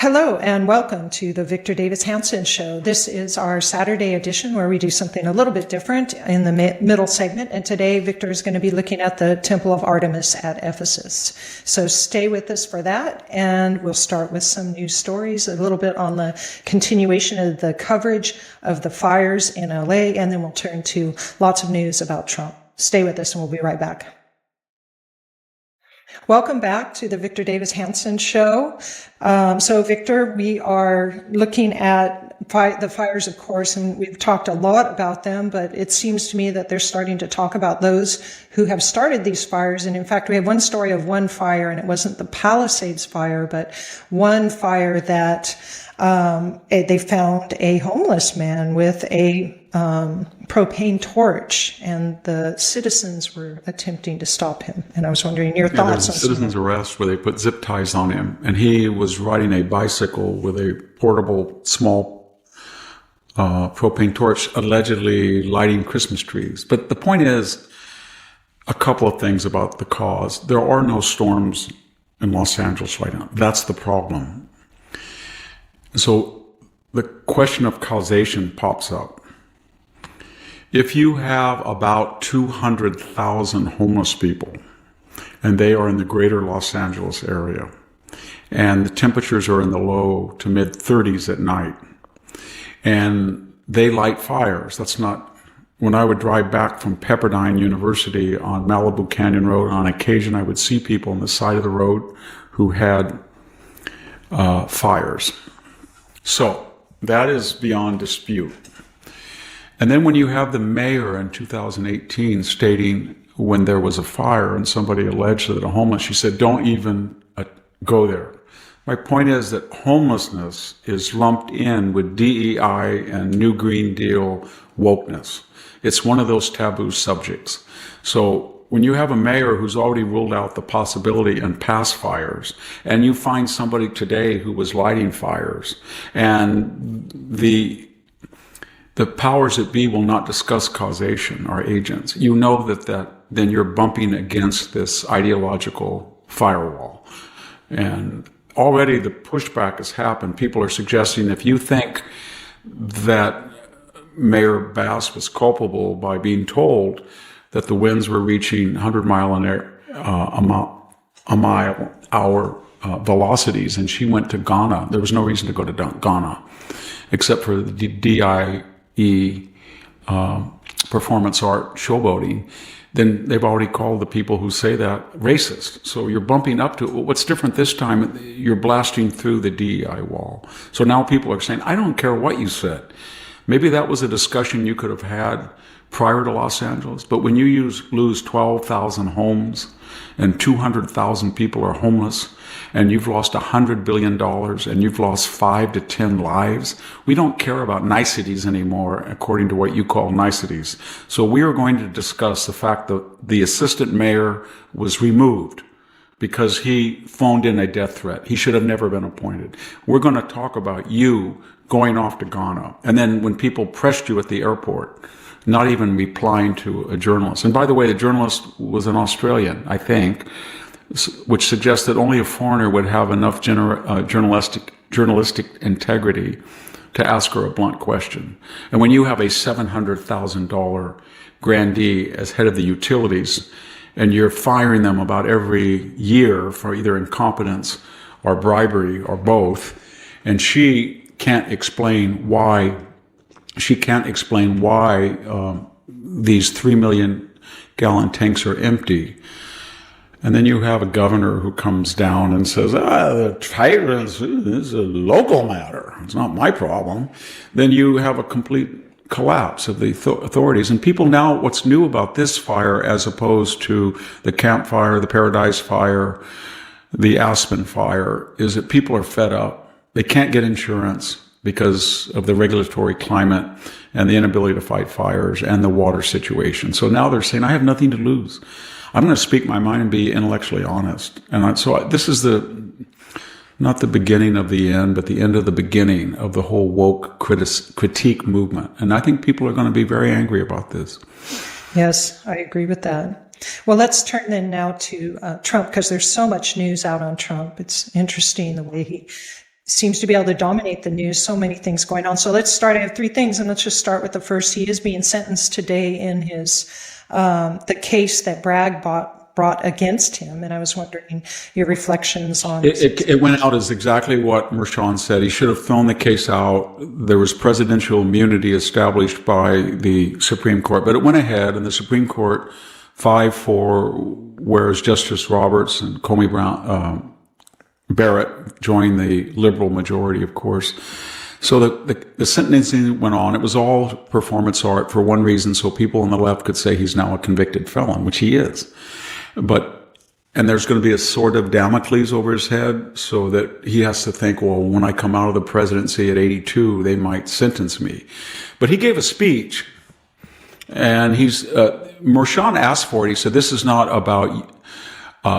Hello and welcome to the Victor Davis Hanson Show. This is our Saturday edition where we do something a little bit different in the middle segment. And today Victor is going to be looking at the Temple of Artemis at Ephesus. So stay with us for that. And we'll start with some news stories, a little bit on the continuation of the coverage of the fires in LA. And then we'll turn to lots of news about Trump. Stay with us and we'll be right back. Welcome back to the Victor Davis Hanson Show. So, Victor, we are looking at the fires, of course, and we've talked a lot about them, but it seems to me that they're starting to talk about those who have started these fires. And in fact, we have one story of one fire, and it wasn't the Palisades fire, but one fire that they found a homeless man with a propane torch, and the citizens were attempting to stop him. And I was wondering your thoughts on there was a citizen's arrest where they put zip ties on him, and he was riding a bicycle with a portable small propane torch, allegedly lighting Christmas trees. But the point is, a couple of things about the cause. There are no storms in Los Angeles right now. That's the problem. So the question of causation pops up. If you have about 200,000 homeless people, and they are in the greater Los Angeles area, and the temperatures are in the low to mid 30s at night, and they light fires. That's not, when I would drive back from Pepperdine University on Malibu Canyon Road, on occasion I would see people on the side of the road who had fires. So that is beyond dispute. And then when you have the mayor in 2018 stating when there was a fire and somebody alleged that a homeless, she said, don't even go there. My point is that homelessness is lumped in with DEI and New Green Deal wokeness. It's one of those taboo subjects. So when you have a mayor who's already ruled out the possibility in past fires, and you find somebody today who was lighting fires, and the powers that be will not discuss causation, our agents, you know that then you're bumping against this ideological firewall. And already the pushback has happened. People are suggesting if you think that Mayor Bass was culpable by being told that the winds were reaching 100 mile hour velocities, and she went to Ghana. There was no reason to go to Ghana, except for the DIE performance art showboating. Then they've already called the people who say that racist. So you're bumping up to, what's different this time? You're blasting through the DEI wall. So now people are saying, I don't care what you said. Maybe that was a discussion you could have had prior to Los Angeles, but when you lose 12,000 homes and 200,000 people are homeless, and you've lost $100 billion and you've lost 5 to 10 lives, we don't care about niceties anymore, according to what you call niceties. So we are going to discuss the fact that the assistant mayor was removed because he phoned in a death threat. He should have never been appointed. We're going to talk about you going off to Ghana. And then when people pressed you at the airport, not even replying to a journalist. And by the way, the journalist was an Australian, I think, which suggests that only a foreigner would have enough journalistic integrity to ask her a blunt question. And when you have a $700,000 grandee as head of the utilities, and you're firing them about every year for either incompetence or bribery or both, and she can't explain why these 3 million gallon tanks are empty. And then you have a governor who comes down and says, the fire is a local matter. It's not my problem. Then you have a complete collapse of the authorities. And people now, what's new about this fire as opposed to the Camp Fire, the Paradise Fire, the Aspen Fire, is that people are fed up. They can't get insurance because of the regulatory climate and the inability to fight fires and the water situation. So now they're saying, I have nothing to lose. I'm going to speak my mind and be intellectually honest. And so this is not the beginning of the end, but the end of the beginning of the whole woke critique movement. And I think people are going to be very angry about this. Yes, I agree with that. Well, let's turn then now to Trump, because there's so much news out on Trump. It's interesting the way he seems to be able to dominate the news. So many things going on. So let's start. I have three things, and let's just start with the first. He is being sentenced today in his the case that Bragg brought against him, and I was wondering your reflections on it went out as exactly what Mershon said. He should have thrown the case out. There was presidential immunity established by the Supreme Court, but it went ahead, and the Supreme Court 5-4, whereas Justice Roberts and Comey Brown Barrett joined the liberal majority, of course. So the sentencing went on. It was all performance art for one reason, so people on the left could say he's now a convicted felon, which he is. And there's going to be a sword of Damocles over his head, so that he has to think, well, when I come out of the presidency at 82, they might sentence me. But he gave a speech, and Mershon asked for it. He said, this is not about,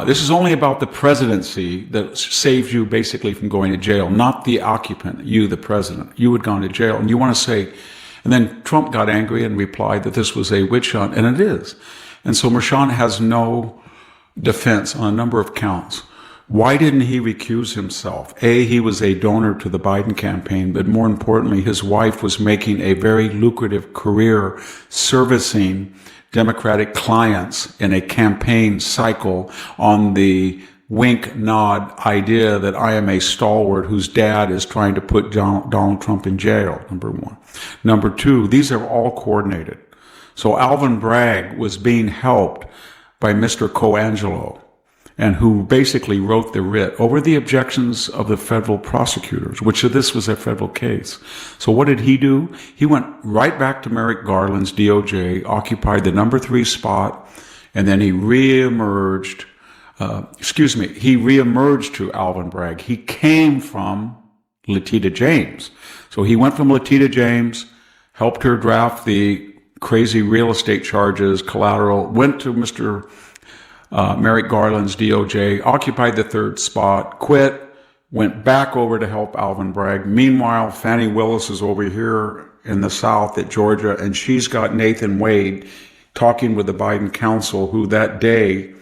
this is only about the presidency that saved you basically from going to jail, not the occupant, you, the president. You had gone to jail, and you want to say, and then Trump got angry and replied that this was a witch hunt, and it is. And so Mershon has no defense on a number of counts. Why didn't he recuse himself? He was a donor to the Biden campaign, but more importantly, his wife was making a very lucrative career servicing Democratic clients in a campaign cycle on the wink nod idea that I am a stalwart whose dad is trying to put Donald Trump in jail, number one. Number two, these are all coordinated. So Alvin Bragg was being helped by Mr. Coangelo, and who basically wrote the writ over the objections of the federal prosecutors, which this was a federal case. So what did he do? He went right back to Merrick Garland's DOJ, occupied the number 3 spot, and then he reemerged to Alvin Bragg. He came from Letitia James. So he went from Letitia James, helped her draft the crazy real estate charges, collateral, went to Mr. Merrick Garland's DOJ, occupied the 3rd spot, quit, went back over to help Alvin Bragg. Meanwhile, Fani Willis is over here in the South at Georgia, and she's got Nathan Wade talking with the Biden counsel, who that day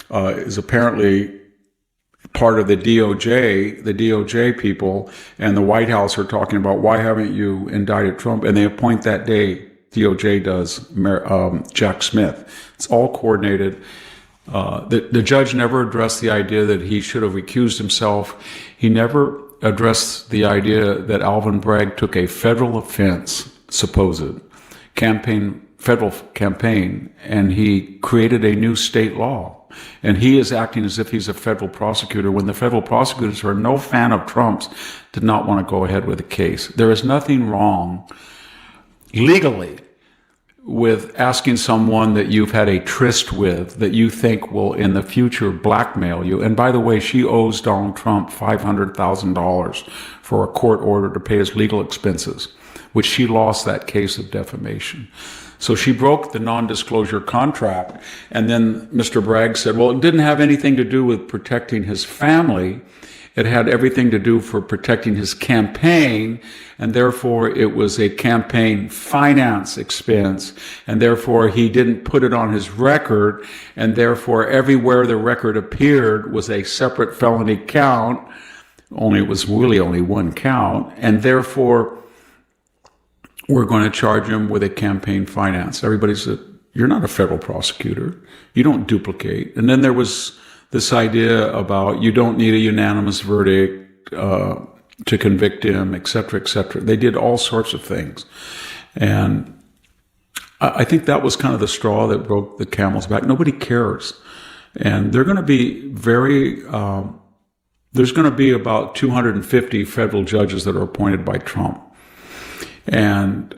is apparently part of the DOJ people, and the White House are talking about, why haven't you indicted Trump? And they appoint that day, DOJ does, Jack Smith. It's all coordinated. The judge never addressed the idea that he should have recused himself. He never addressed the idea that Alvin Bragg took a federal offense, supposed federal campaign, and he created a new state law. And he is acting as if he's a federal prosecutor when the federal prosecutors, who are no fan of Trump's, did not want to go ahead with the case. There is nothing wrong legally with asking someone that you've had a tryst with that you think will in the future blackmail you. And by the way, she owes Donald Trump $500,000 for a court order to pay his legal expenses, which she lost that case of defamation. So she broke the non-disclosure contract. And then Mr. Bragg said, well, it didn't have anything to do with protecting his family. It had everything to do for protecting his campaign, and therefore it was a campaign finance expense, and therefore he didn't put it on his record, and therefore everywhere the record appeared was a separate felony count, only it was really only one count, and therefore we're going to charge him with a campaign finance. Everybody said, you're not a federal prosecutor. You don't duplicate. And then there was this idea about you don't need a unanimous verdict to convict him, et cetera, et cetera. They did all sorts of things. And I think that was kind of the straw that broke the camel's back. Nobody cares. And they're going to be there's going to be about 250 federal judges that are appointed by Trump. And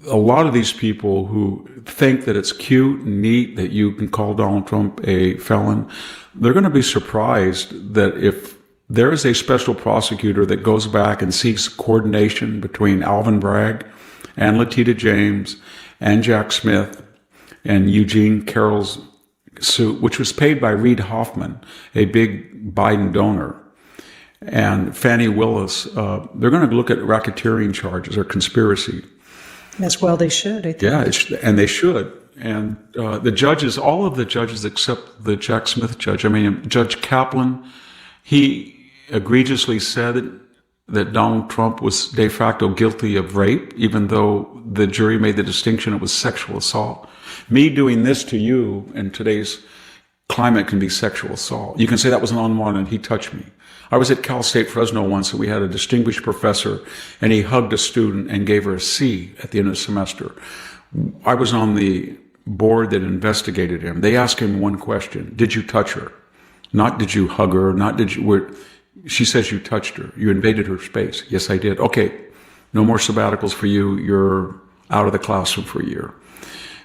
a lot of these people who think that it's cute and neat that you can call Donald Trump a felon, they're going to be surprised that if there is a special prosecutor that goes back and seeks coordination between Alvin Bragg and Letitia James and Jack Smith and Eugene Carroll's suit, which was paid by Reid Hoffman, a big Biden donor, and Fani Willis, they're going to look at racketeering charges or conspiracy. As well they should, I think. Yeah, and they should. And the judges, all of the judges except the Jack Smith judge, Judge Kaplan, he egregiously said that Donald Trump was de facto guilty of rape, even though the jury made the distinction it was sexual assault. Me doing this to you in today's climate can be sexual assault. You can say that was an unwanted, he touched me. I was at Cal State Fresno once, and we had a distinguished professor, and he hugged a student and gave her a C at the end of the semester. I was on the board that investigated him. They asked him one question: did you touch her? Not did you hug her, not did you, she says you touched her. You invaded her space. Yes, I did. Okay, no more sabbaticals for you. You're out of the classroom for a year.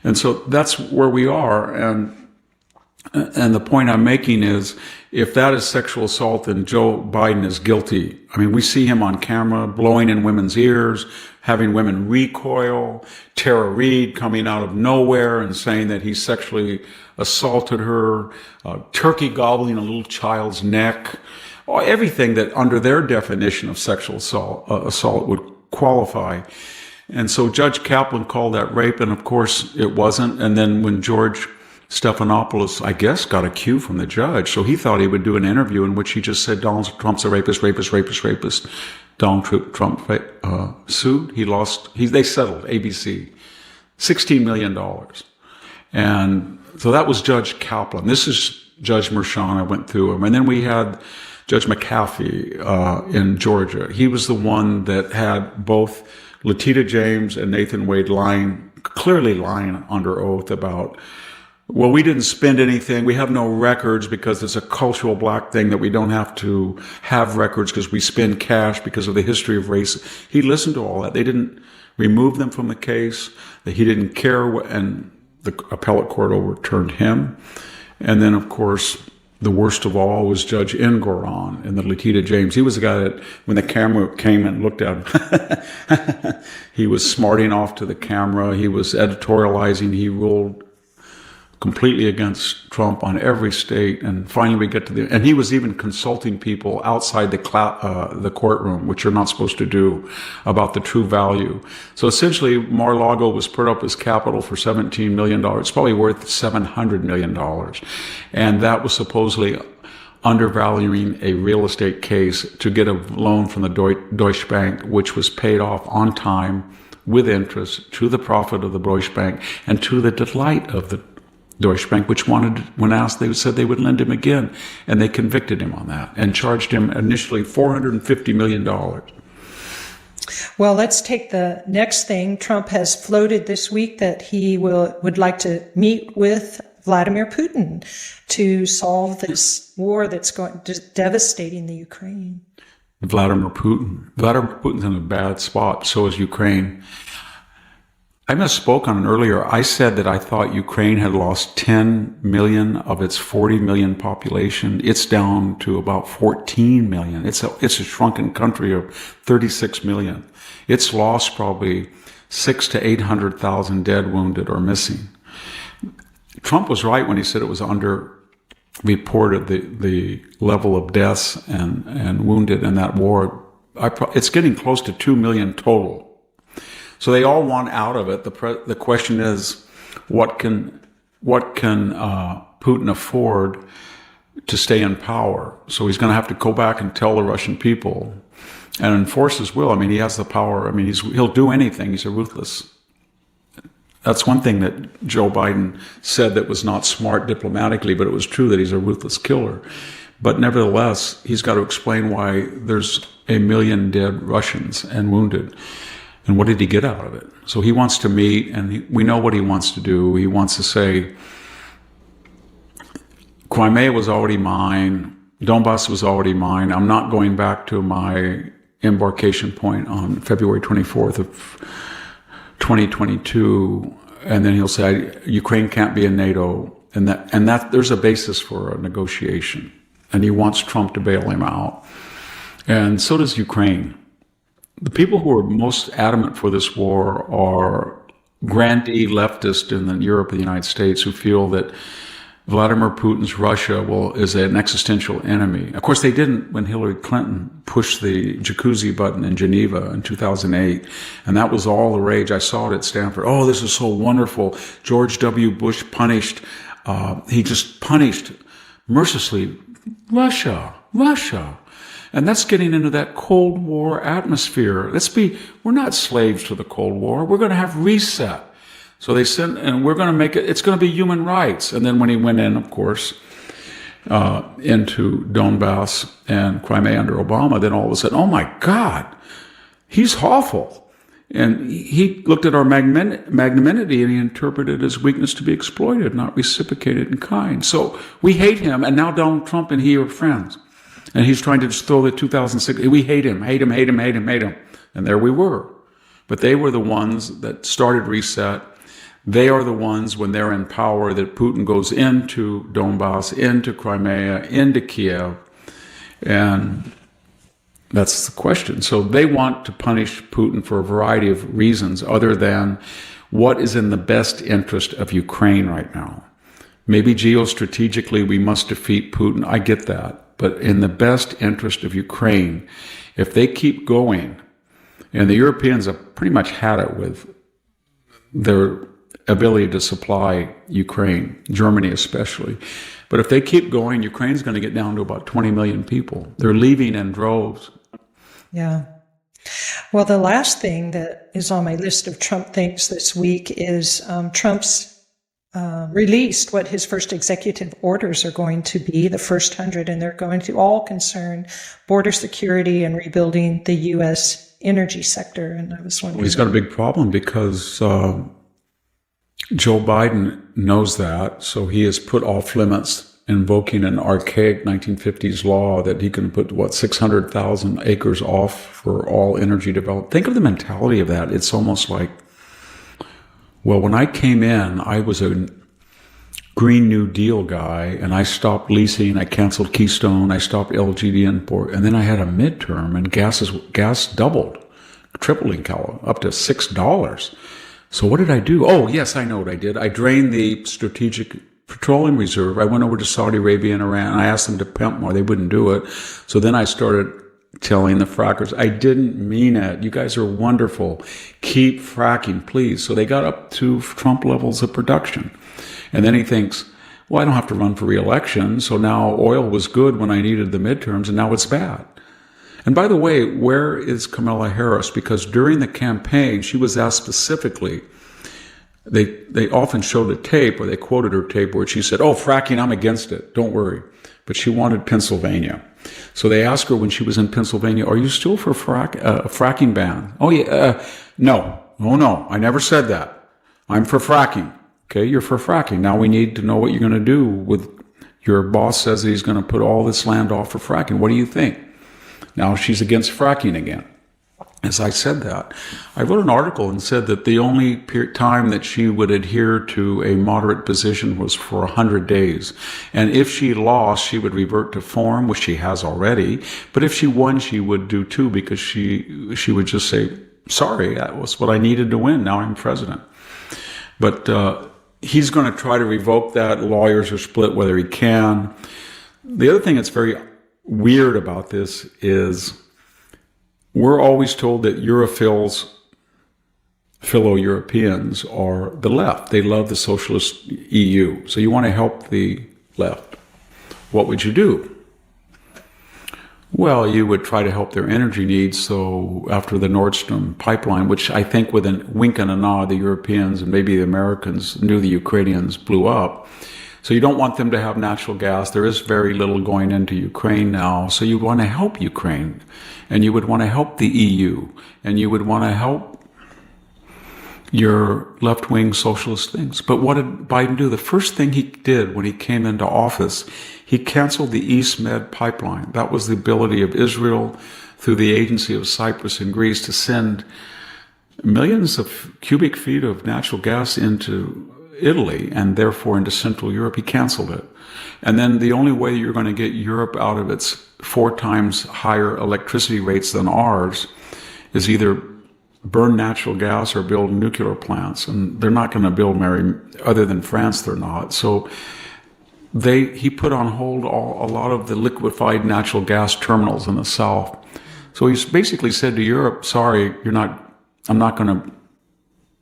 And so that's where we are. And the point I'm making is, if that is sexual assault, then Joe Biden is guilty. I mean, we see him on camera blowing in women's ears, having women recoil, Tara Reid coming out of nowhere and saying that he sexually assaulted her, turkey gobbling a little child's neck, everything that under their definition of sexual assault would qualify. And so Judge Kaplan called that rape, and of course it wasn't. And then when George Stephanopoulos, I guess, got a cue from the judge, so he thought he would do an interview in which he just said Donald Trump's a rapist. Donald Trump sued. He lost. They settled. ABC, $16 million. And so that was Judge Kaplan. This is Judge Merchan. I went through him. And then we had Judge McAfee in Georgia. He was the one that had both Letitia James and Nathan Wade clearly lying under oath about, well, we didn't spend anything. We have no records because it's a cultural black thing that we don't have to have records because we spend cash because of the history of race. He listened to all that. They didn't remove them from the case. That he didn't care, and the appellate court overturned him. And then, of course, the worst of all was Judge Engoron and the Letitia James. He was the guy that, when the camera came and looked at him, he was smarting off to the camera. He was editorializing. He ruled completely against Trump on every state. And finally we get to and he was even consulting people outside the courtroom, which you're not supposed to do, about the true value. So essentially Mar-a-Lago was put up as capital for $17 million. It's probably worth $700 million. And that was supposedly undervaluing a real estate case to get a loan from the Deutsche Bank, which was paid off on time with interest to the profit of the Deutsche Bank and to the delight of the Deutsche Bank, which when asked, they said they would lend him again. And they convicted him on that and charged him initially $450 million. Well, let's take the next thing. Trump has floated this week that he would like to meet with Vladimir Putin to solve this war that's devastating the Ukraine. Vladimir Putin's in a bad spot. So is Ukraine. I misspoke on it earlier. I said that I thought Ukraine had lost 10 million of its 40 million population. It's down to about 14 million. It's a shrunken country of 36 million. It's lost probably 600,000 to 800,000 dead, wounded, or missing. Trump was right when he said it was underreported, the level of deaths and wounded in that war. It's getting close to 2 million total. So they all want out of it. The question is, what can Putin afford to stay in power? So he's going to have to go back and tell the Russian people and enforce his will. I mean, he has the power. I mean, he'll do anything. He's a ruthless. That's one thing that Joe Biden said that was not smart diplomatically, but it was true that he's a ruthless killer. But nevertheless, he's got to explain why there's 1 million dead Russians and wounded. And what did he get out of it? So he wants to meet, and we know what he wants to do. He wants to say, Crimea was already mine. Donbass was already mine. I'm not going back to my embarkation point on February 24th of 2022. And then he'll say, Ukraine can't be in NATO. And that there's a basis for a negotiation. And he wants Trump to bail him out. And so does Ukraine. The people who are most adamant for this war are grandee leftists in Europe and the United States who feel that Vladimir Putin's Russia is an existential enemy. Of course, they didn't when Hillary Clinton pushed the jacuzzi button in Geneva in 2008, and that was all the rage. I saw it at Stanford. Oh, this is so wonderful. George W. Bush he just punished mercilessly Russia. And that's getting into that Cold War atmosphere. We're not slaves to the Cold War. We're going to have reset. So they sent, and we're going to make it's going to be human rights. And then when he went in, of course, into Donbass and Crimea under Obama, then all of a sudden, oh my God, he's awful. And he looked at our magnanimity and he interpreted it as weakness to be exploited, not reciprocated in kind. So we hate him, and now Donald Trump and he are friends. And he's trying to just throw the 2006, we hate him. And there we were. But they were the ones that started reset. They are the ones, when they're in power, that Putin goes into Donbass, into Crimea, into Kiev. And that's the question. So they want to punish Putin for a variety of reasons other than what is in the best interest of Ukraine right now. Maybe geostrategically we must defeat Putin. I get that. But in the best interest of Ukraine, if they keep going, and the Europeans have pretty much had it with their ability to supply Ukraine, Germany especially. But if they keep going, Ukraine's going to get down to about 20 million people. They're leaving in droves. Yeah. Well, the last thing that is on my list of Trump things this week is Trump's released what his first executive orders are going to be, the first 100, and they're going to all concern border security and rebuilding the U.S. energy sector. And I was wondering... Well, he's got a big problem because Joe Biden knows that, so he has put off limits, invoking an archaic 1950s law that he can put, 600,000 acres off for all energy development. Think of the mentality of that. It's almost like, well, when I came in, I was a Green New Deal guy, and I stopped leasing, I canceled Keystone, I stopped LGD import, and then I had a midterm, and gas doubled, tripled in California, up to $6. So what did I do? Oh, yes, I know what I did. I drained the strategic petroleum reserve. I went over to Saudi Arabia and Iran, and I asked them to pump more. They wouldn't do it. So then I started telling the frackers, I didn't mean it. You guys are wonderful. Keep fracking, please. So they got up to Trump levels of production. And then he thinks, well, I don't have to run for re-election. So now oil was good when I needed the midterms, and now it's bad. And by the way, where is Kamala Harris? Because during the campaign, she was asked specifically, they often showed a tape, or they quoted her tape where she said, oh, fracking, I'm against it. Don't worry. But she wanted Pennsylvania. So they asked her when she was in Pennsylvania, are you still for fracking ban? Oh, yeah. No. Oh, no. I never said that. I'm for fracking. Okay, you're for fracking. Now we need to know what you're going to do with your boss says that he's going to put all this land off for fracking. What do you think? Now she's against fracking again. As I said that, I wrote an article and said that the only time that she would adhere to a moderate position was for 100 days. And if she lost, she would revert to form, which she has already. But if she won, she would do too, because she would just say, sorry, that was what I needed to win. Now I'm president. But he's going to try to revoke that. Lawyers are split whether he can. The other thing that's very weird about this is we're always told that Europhiles, fellow Europeans, are the left. They love the socialist EU. So you want to help the left. What would you do? Well, you would try to help their energy needs. So after the Nord Stream pipeline, which I think with a wink and a nod, the Europeans and maybe the Americans knew the Ukrainians blew up. So you don't want them to have natural gas. There is very little going into Ukraine now. So you want to help Ukraine, and you would want to help the EU, and you would want to help your left-wing socialist things. But what did Biden do? The first thing he did when he came into office, he canceled the East Med pipeline. That was the ability of Israel through the agency of Cyprus and Greece to send millions of cubic feet of natural gas into Italy and therefore into Central Europe. He canceled it. And then the only way you're going to get Europe out of its 4 times higher electricity rates than ours is either burn natural gas or build nuclear plants. And they're not going to build, other than France, they're not. So he put on hold a lot of the liquefied natural gas terminals in the South. So he's basically said to Europe, sorry, I'm not going to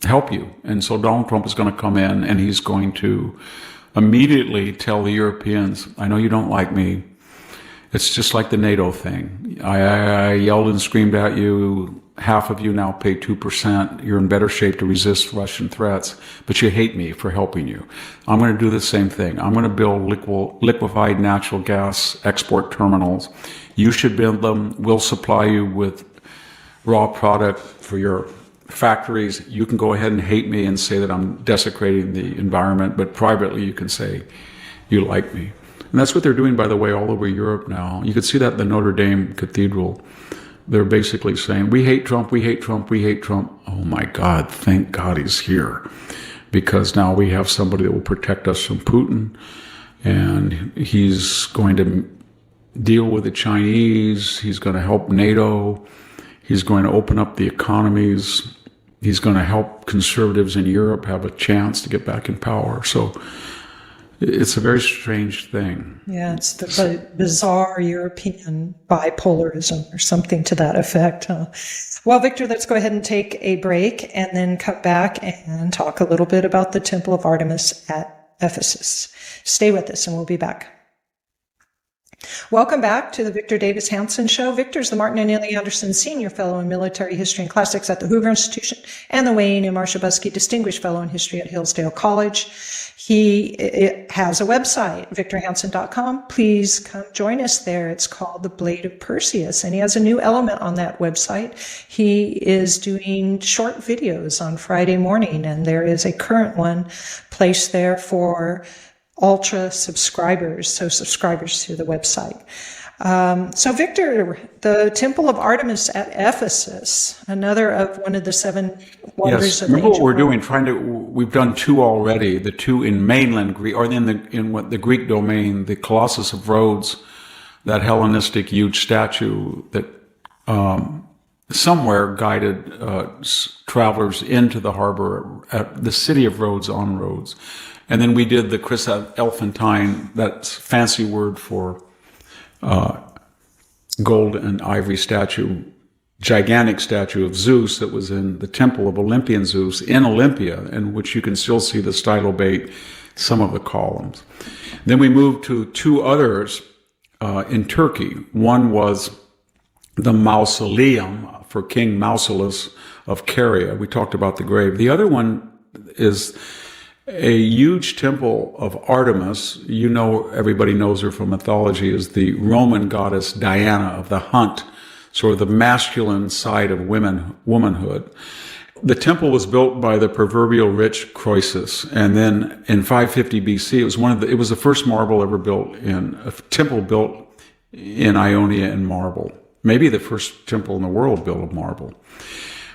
help you. And so Donald Trump is going to come in and he's going to immediately tell the Europeans, I know you don't like me, It's just like the NATO thing. I yelled and screamed at you. Half of you now pay 2%. You're in better shape to resist Russian threats, but you hate me for helping you. I'm going to do the same thing. I'm going to build liquefied natural gas export terminals. You should build them. We'll supply you with raw product for your factories. You can go ahead and hate me and say that I'm desecrating the environment, but privately you can say you like me. And that's what they're doing, by the way, all over Europe now. You could see that in the Notre Dame Cathedral. They're basically saying, we hate Trump, we hate Trump, we hate Trump. Oh my God, thank God he's here. Because now we have somebody that will protect us from Putin. And he's going to deal with the Chinese. He's going to help NATO. He's going to open up the economies. He's going to help conservatives in Europe have a chance to get back in power. So it's a very strange thing. Yeah, it's the bizarre European bipolarism or something to that effect. Huh? Well, Victor, let's go ahead and take a break and then come back and talk a little bit about the Temple of Artemis at Ephesus. Stay with us and we'll be back. Welcome back to the Victor Davis Hanson Show. Victor is the Martin and Neely Anderson Senior Fellow in Military History and Classics at the Hoover Institution and the Wayne and Marcia Buskey Distinguished Fellow in History at Hillsdale College. He has a website, victorhanson.com. Please come join us there. It's called The Blade of Perseus, and he has a new element on that website. He is doing short videos on Friday morning, and there is a current one placed there for ultra subscribers, so subscribers to the website. So Victor, the Temple of Artemis at Ephesus, another of one of the seven wonders of ancient world. Remember what we're doing? We've done two already. The two in mainland Greece, or in what the Greek domain, the Colossus of Rhodes, that Hellenistic huge statue that somewhere guided travelers into the harbor at the city of Rhodes on Rhodes. And then we did the chryselphantine, that's fancy word for gold and ivory statue, gigantic statue of Zeus that was in the temple of Olympian Zeus in Olympia, in which you can still see the stylobate, some of the columns. Then we moved to two others in Turkey. One was the mausoleum for King Mausolus of Caria. We talked about the grave. The other one is a huge temple of Artemis. You know, everybody knows her from mythology as the Roman goddess Diana of the hunt, sort of the masculine side of womanhood. The temple was built by the proverbial rich Croesus, and then in 550 BC, it was the first marble ever built a temple built in Ionia in marble. Maybe the first temple in the world built of marble.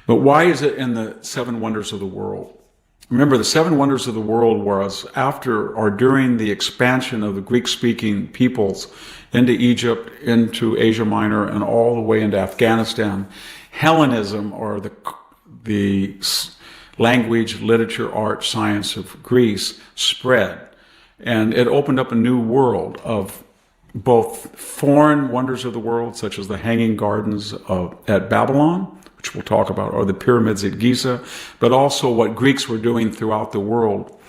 But why is it in the seven wonders of the world? Remember, the seven wonders of the world was after or during the expansion of the Greek-speaking peoples into Egypt, into Asia Minor, and all the way into Afghanistan. Hellenism, or the language, literature, art, science of Greece, spread. And it opened up a new world of both foreign wonders of the world, such as the Hanging Gardens at Babylon, which we'll talk about, or the pyramids at Giza, but also what Greeks were doing throughout the world.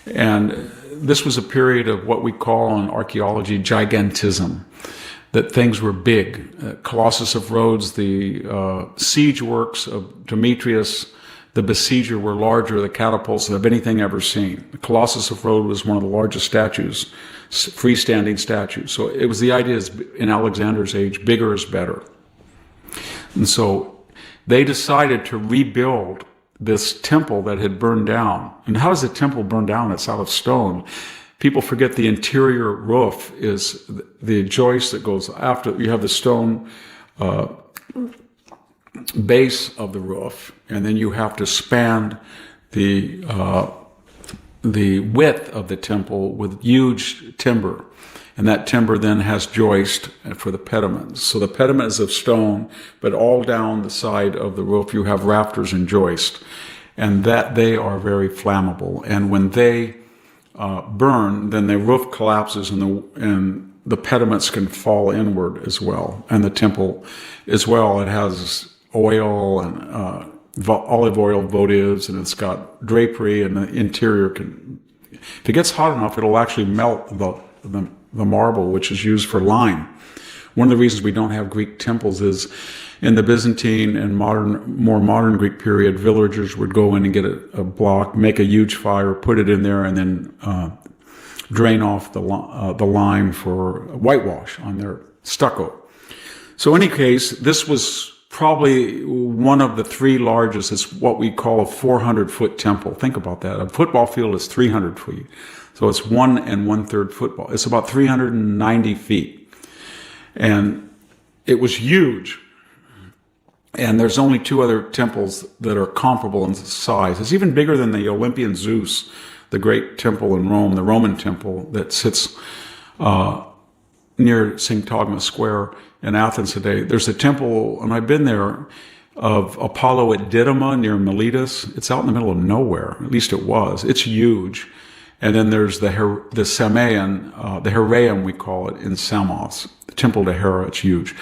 And this was a period of what we call in archaeology gigantism, that things were big. Colossus of Rhodes, the siege works of Demetrius, the besieger, were larger, the catapults, than anything ever seen. The Colossus of Rhodes was one of the largest statues, freestanding statues. So it was the idea in Alexander's age, bigger is better. And so they decided to rebuild this temple that had burned down. And how does a temple burn down? It's out of stone. People forget the interior roof is the joist that goes after. You have the stone base of the roof, and then you have to span the width of the temple with huge timber. And that timber then has joist for the pediments. So the pediment is of stone, but all down the side of the roof you have rafters and joist. And that they are very flammable. And when they burn, then the roof collapses and the pediments can fall inward as well. And the temple as well, it has oil and olive oil votives, and it's got drapery, and the interior if it gets hot enough, it'll actually melt the marble, which is used for lime. One of the reasons we don't have Greek temples is in the Byzantine and more modern Greek period, villagers would go in and get a block, make a huge fire, put it in there, and then drain off the lime for whitewash on their stucco. So in any case, this was probably one of the three largest. It's what we call a 400-foot temple. Think about that. A football field is 300 feet. So it's 1 1/3 football. It's about 390 feet. And it was huge. And there's only two other temples that are comparable in size. It's even bigger than the Olympian Zeus, the great temple in Rome, the Roman temple that sits near Syntagma Square in Athens today. There's a temple, and I've been there, of Apollo at Didyma near Miletus. It's out in the middle of nowhere. At least it was. It's huge. And then there's the Samaean, the Heraeum we call it, in Samos, the temple to Hera. It's huge.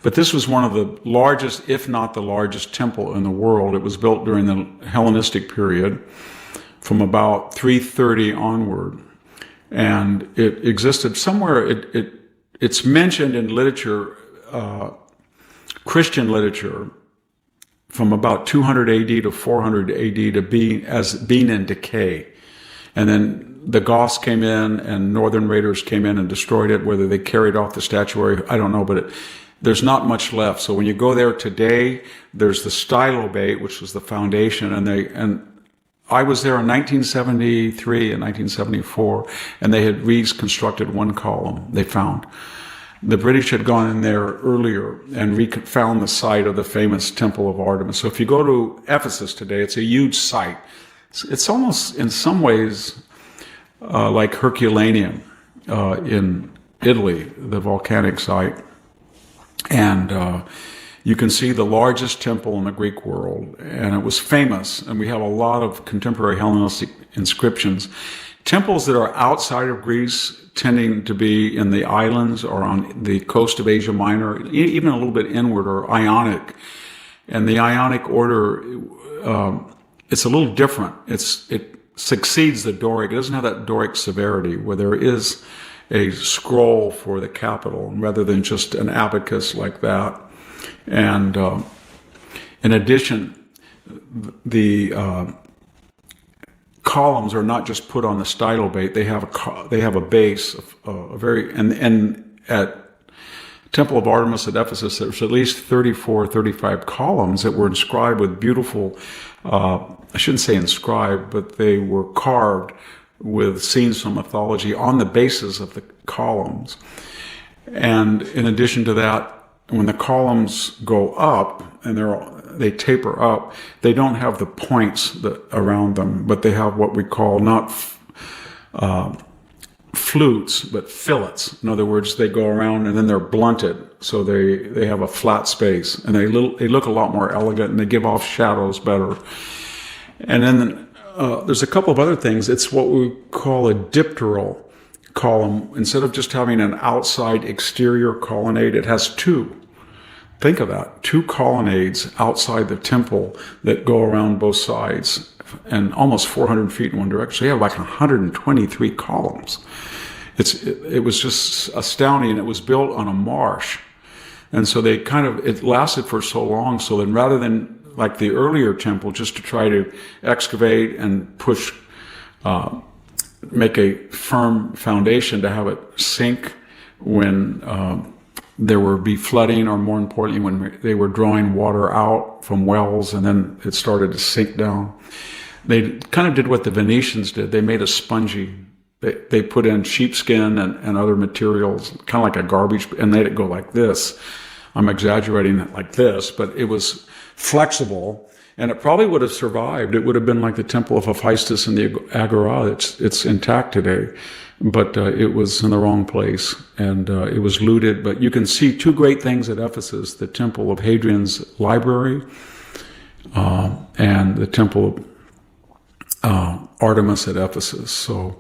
But this was one of the largest, if not the largest temple in the world. It was built during the Hellenistic period from about 330 onward. And it existed somewhere, it's mentioned in literature, Christian literature, from about 200 AD to 400 AD to being in decay. And then the Goths came in and northern raiders came in and destroyed it. Whether they carried off the statuary, I don't know, but there's not much left. So when you go there today, there's the stylobate, which was the foundation, and I was there in 1973 and 1974, and they had reconstructed one column they found. The British had gone in there earlier and found the site of the famous Temple of Artemis. So if you go to Ephesus today, it's a huge site. It's almost, in some ways, like Herculaneum in Italy, the volcanic site. And you can see the largest temple in the Greek world, and it was famous. And we have a lot of contemporary Hellenistic inscriptions. Temples that are outside of Greece, tending to be in the islands or on the coast of Asia Minor, even a little bit inward, or Ionic. And the Ionic order, it's a little different. It succeeds the Doric. It doesn't have that Doric severity where there is a scroll for the capital rather than just an abacus like that. And in addition, the columns are not just put on the stylobate. They have a base, and at Temple of Artemis at Ephesus, there's at least 34, 35 columns that were inscribed with beautiful, I shouldn't say inscribed, but they were carved with scenes from mythology on the bases of the columns. And in addition to that, when the columns go up and they taper up, they don't have the points around them, but they have what we call not flutes, but fillets. In other words, they go around and then they're blunted, so they have a flat space, and they look a lot more elegant, and they give off shadows better. And then there's a couple of other things. It's what we call a dipteral column. Instead of just having an outside exterior colonnade, it has two. Think of that. Two colonnades outside the temple that go around both sides, and almost 400 feet in one direction. So you have like 123 columns. It was just astounding. It was built on a marsh. And so it lasted for so long. So then rather than like the earlier temple, just to try to excavate and push, make a firm foundation to have it sink when there would be flooding, or more importantly, when they were drawing water out from wells and then it started to sink down. They kind of did what the Venetians did. They made a spongy. They put in sheepskin and other materials, kind of like a garbage, and made it go like this. I'm exaggerating it like this, but it was flexible, and it probably would have survived. It would have been like the Temple of Hephaestus in the Agora. It's intact today, but it was in the wrong place, and it was looted. But you can see two great things at Ephesus: the Temple of Hadrian's library and the Temple of Artemis at Ephesus. So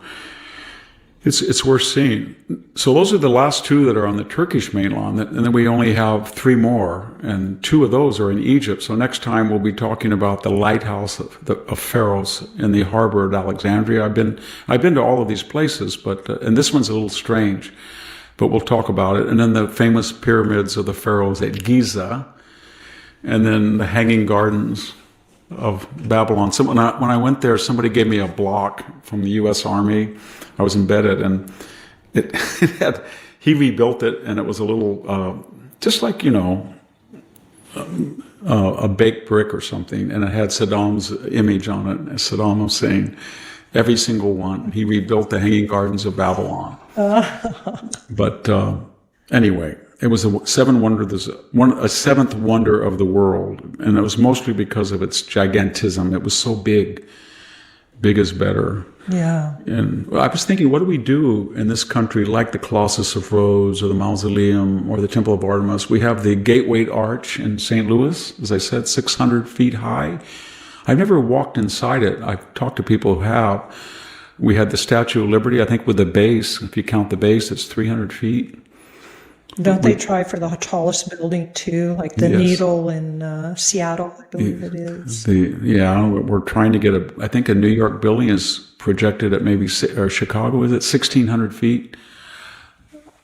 it's worth seeing. So those are the last two that are on the Turkish mainland, and then we only have three more, and two of those are in Egypt. So next time we'll be talking about the lighthouse of Pharos in the harbor at Alexandria. I've been to all of these places, but and this one's a little strange. but we'll talk about it. And then the famous pyramids of the pharaohs at Giza, and then the Hanging Gardens of Babylon. When I went there, somebody gave me a block from the U.S. Army. I was embedded, and he rebuilt it, and it was a little, just like, a baked brick or something, and it had Saddam's image on it, Saddam Hussein, every single one. He rebuilt the Hanging Gardens of Babylon. But anyway, it was a seventh wonder of the world, and it was mostly because of its gigantism. It was so big. Big is better. Yeah. And I was thinking, what do we do in this country, like the Colossus of Rhodes or the Mausoleum or the Temple of Artemis? We have the Gateway Arch in St. Louis, as I said, 600 feet high. I've never walked inside it. I've talked to people who have. We had the Statue of Liberty, I think with the base, if you count the base, it's 300 feet. Don't they try for the tallest building too, like the Needle in Seattle, I believe it is. We're trying to get I think a New York building is projected at maybe, or Chicago, is it 1,600 feet?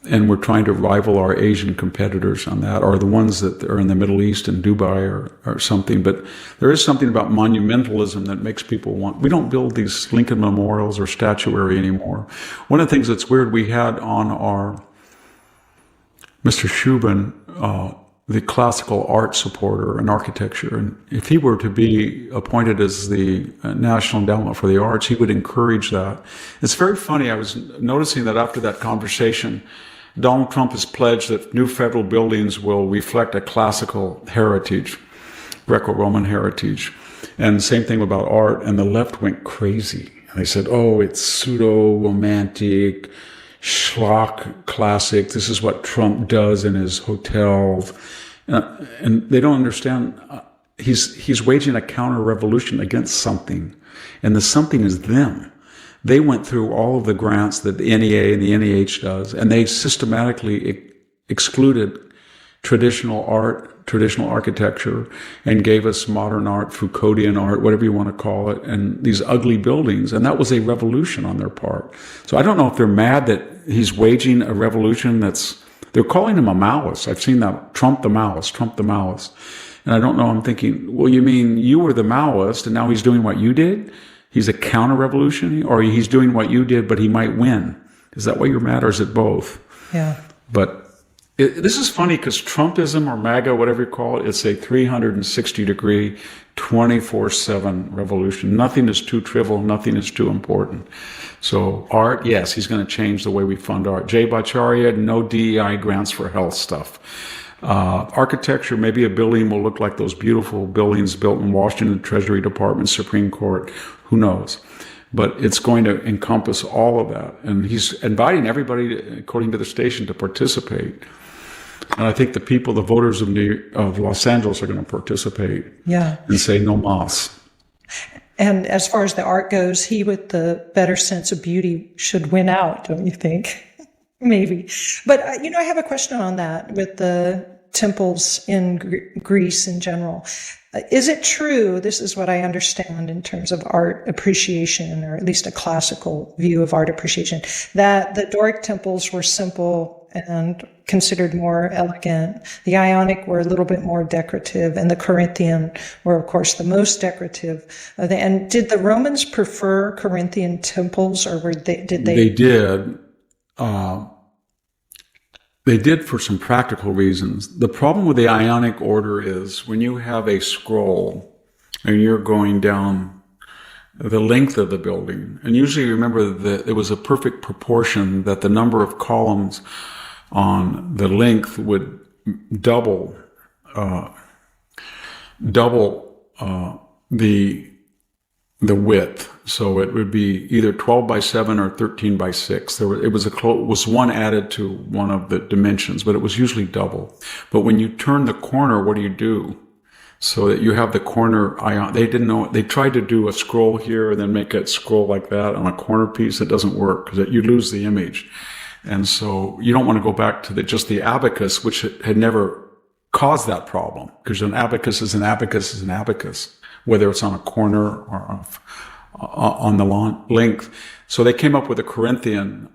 And we're trying to rival our Asian competitors on that, or the ones that are in the Middle East and Dubai or something. But there is something about monumentalism that makes people we don't build these Lincoln memorials or statuary anymore. One of the things that's weird, we had on our Mr. Shubin, the classical art supporter and architecture. And if he were to be appointed as the National Endowment for the Arts, he would encourage that. It's very funny. I was noticing that after that conversation, Donald Trump has pledged that new federal buildings will reflect a classical heritage, Greco-Roman heritage. And same thing about art. And the left went crazy. They said, oh, it's pseudo-romantic, schlock classic. This is what Trump does in his hotels. And they don't understand. He's waging a counter-revolution against something. And the something is them. They went through all of the grants that the NEA and the NEH does, and they systematically excluded traditional art, traditional architecture, and gave us modern art, Foucauldian art, whatever you want to call it, and these ugly buildings. And that was a revolution on their part. So I don't know if they're mad that he's waging a revolution they're calling him a Maoist. I've seen that, Trump the Maoist. And I don't know, I'm thinking, well, you mean you were the Maoist and now he's doing what you did? He's a counter-revolution, or he's doing what you did, but he might win. Is that why you're mad, or is it both? Yeah. But this is funny because Trumpism, or MAGA, whatever you call it, it's a 360-degree, 24/7 revolution. Nothing is too trivial. Nothing is too important. So art, yes, he's going to change the way we fund art. Jay Bhattacharya, no DEI grants for health stuff. Architecture, maybe a building will look like those beautiful buildings built in Washington, Treasury Department, Supreme Court. Who knows? But it's going to encompass all of that. And he's inviting everybody, according to the station, to participate. And I think the voters of Los Angeles are going to participate. Yeah. And say no mas. And as far as the art goes, he with the better sense of beauty should win out, don't you think? Maybe. But, I have a question on that with the temples in Greece in general. Is it true, this is what I understand in terms of art appreciation, or at least a classical view of art appreciation, that the Doric temples were simple and considered more elegant. The Ionic were a little bit more decorative, and the Corinthian were, of course, the most decorative. And did the Romans prefer Corinthian temples, or did they? They did. They did for some practical reasons. The problem with the Ionic order is when you have a scroll and you're going down the length of the building, and usually remember that it was a perfect proportion that the number of columns on the length would double the width. So it would be either 12 by 7 or 13 by 6. It was one added to one of the dimensions, but it was usually double. But when you turn the corner, what do you do? So that you have the corner ion. They didn't know. They tried to do a scroll here and then make it scroll like that on a corner piece. It doesn't work because you lose the image. And so you don't want to go back to just the abacus, which had never caused that problem, because an abacus is an abacus is an abacus, whether it's on a corner or on the length. So they came up with a Corinthian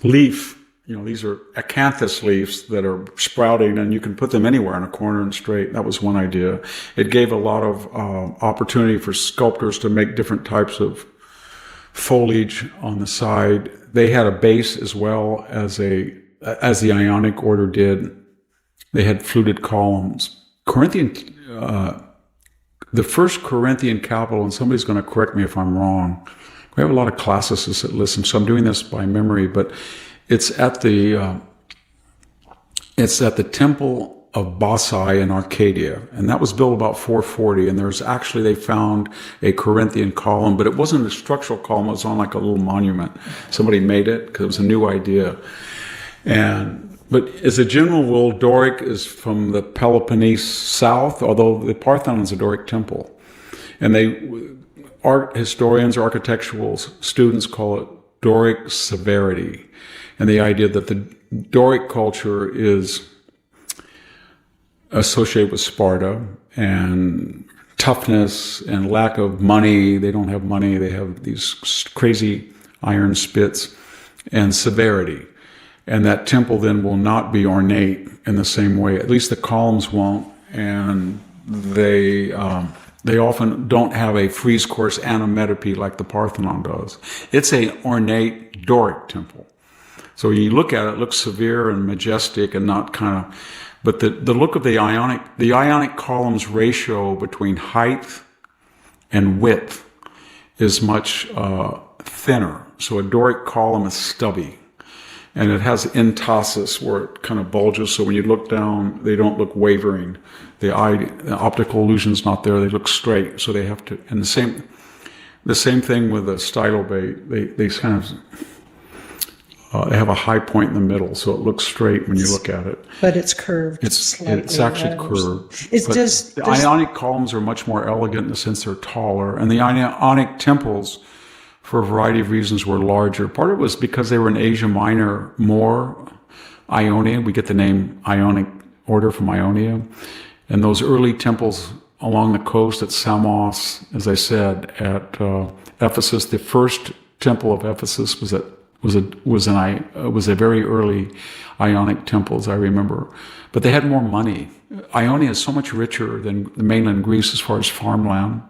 leaf. These are acanthus leaves that are sprouting, and you can put them anywhere in a corner and straight. That was one idea. It gave a lot of opportunity for sculptors to make different types of foliage on the side. They had a base as well as the Ionic order did. They had fluted columns. The first Corinthian capital, and somebody's going to correct me if I'm wrong. We have a lot of classicists that listen, so I'm doing this by memory, but it's at the Temple of Bacchae in Arcadia, and that was built about 440. And they found a Corinthian column, but it wasn't a structural column. It was on like a little monument. Somebody made it because it was a new idea. But as a general rule, Doric is from the Peloponnese south, although the Parthenon is a Doric temple, and art historians, architectural students call it Doric severity. And the idea that the Doric culture is associated with Sparta and toughness and lack of money. They don't have money. They have these crazy iron spits and severity. And that temple then will not be ornate in the same way. At least the columns won't. And they often don't have a frieze course and a metope like the Parthenon does. It's an ornate Doric temple. So you look at it, it looks severe and majestic and not kind of, but the look of the Ionic columns ratio between height and width is much thinner. So a Doric column is stubby, and it has entasis where it kind of bulges. So when you look down, they don't look wavering. The optical illusion's not there. They look straight. So they have to, and the same thing with the stylobate. They kind of, they have a high point in the middle, so it looks straight when you look at it. But it's curved. It's actually curved. The Ionic columns are much more elegant in the sense they're taller, and the Ionic temples, for a variety of reasons, were larger. Part of it was because they were in Asia Minor, more Ionia. We get the name Ionic order from Ionia. And those early temples along the coast at Samos, as I said, at Ephesus, the first temple of Ephesus was a very early Ionic temple, as I remember. But they had more money. Ionia is so much richer than the mainland Greece as far as farmland.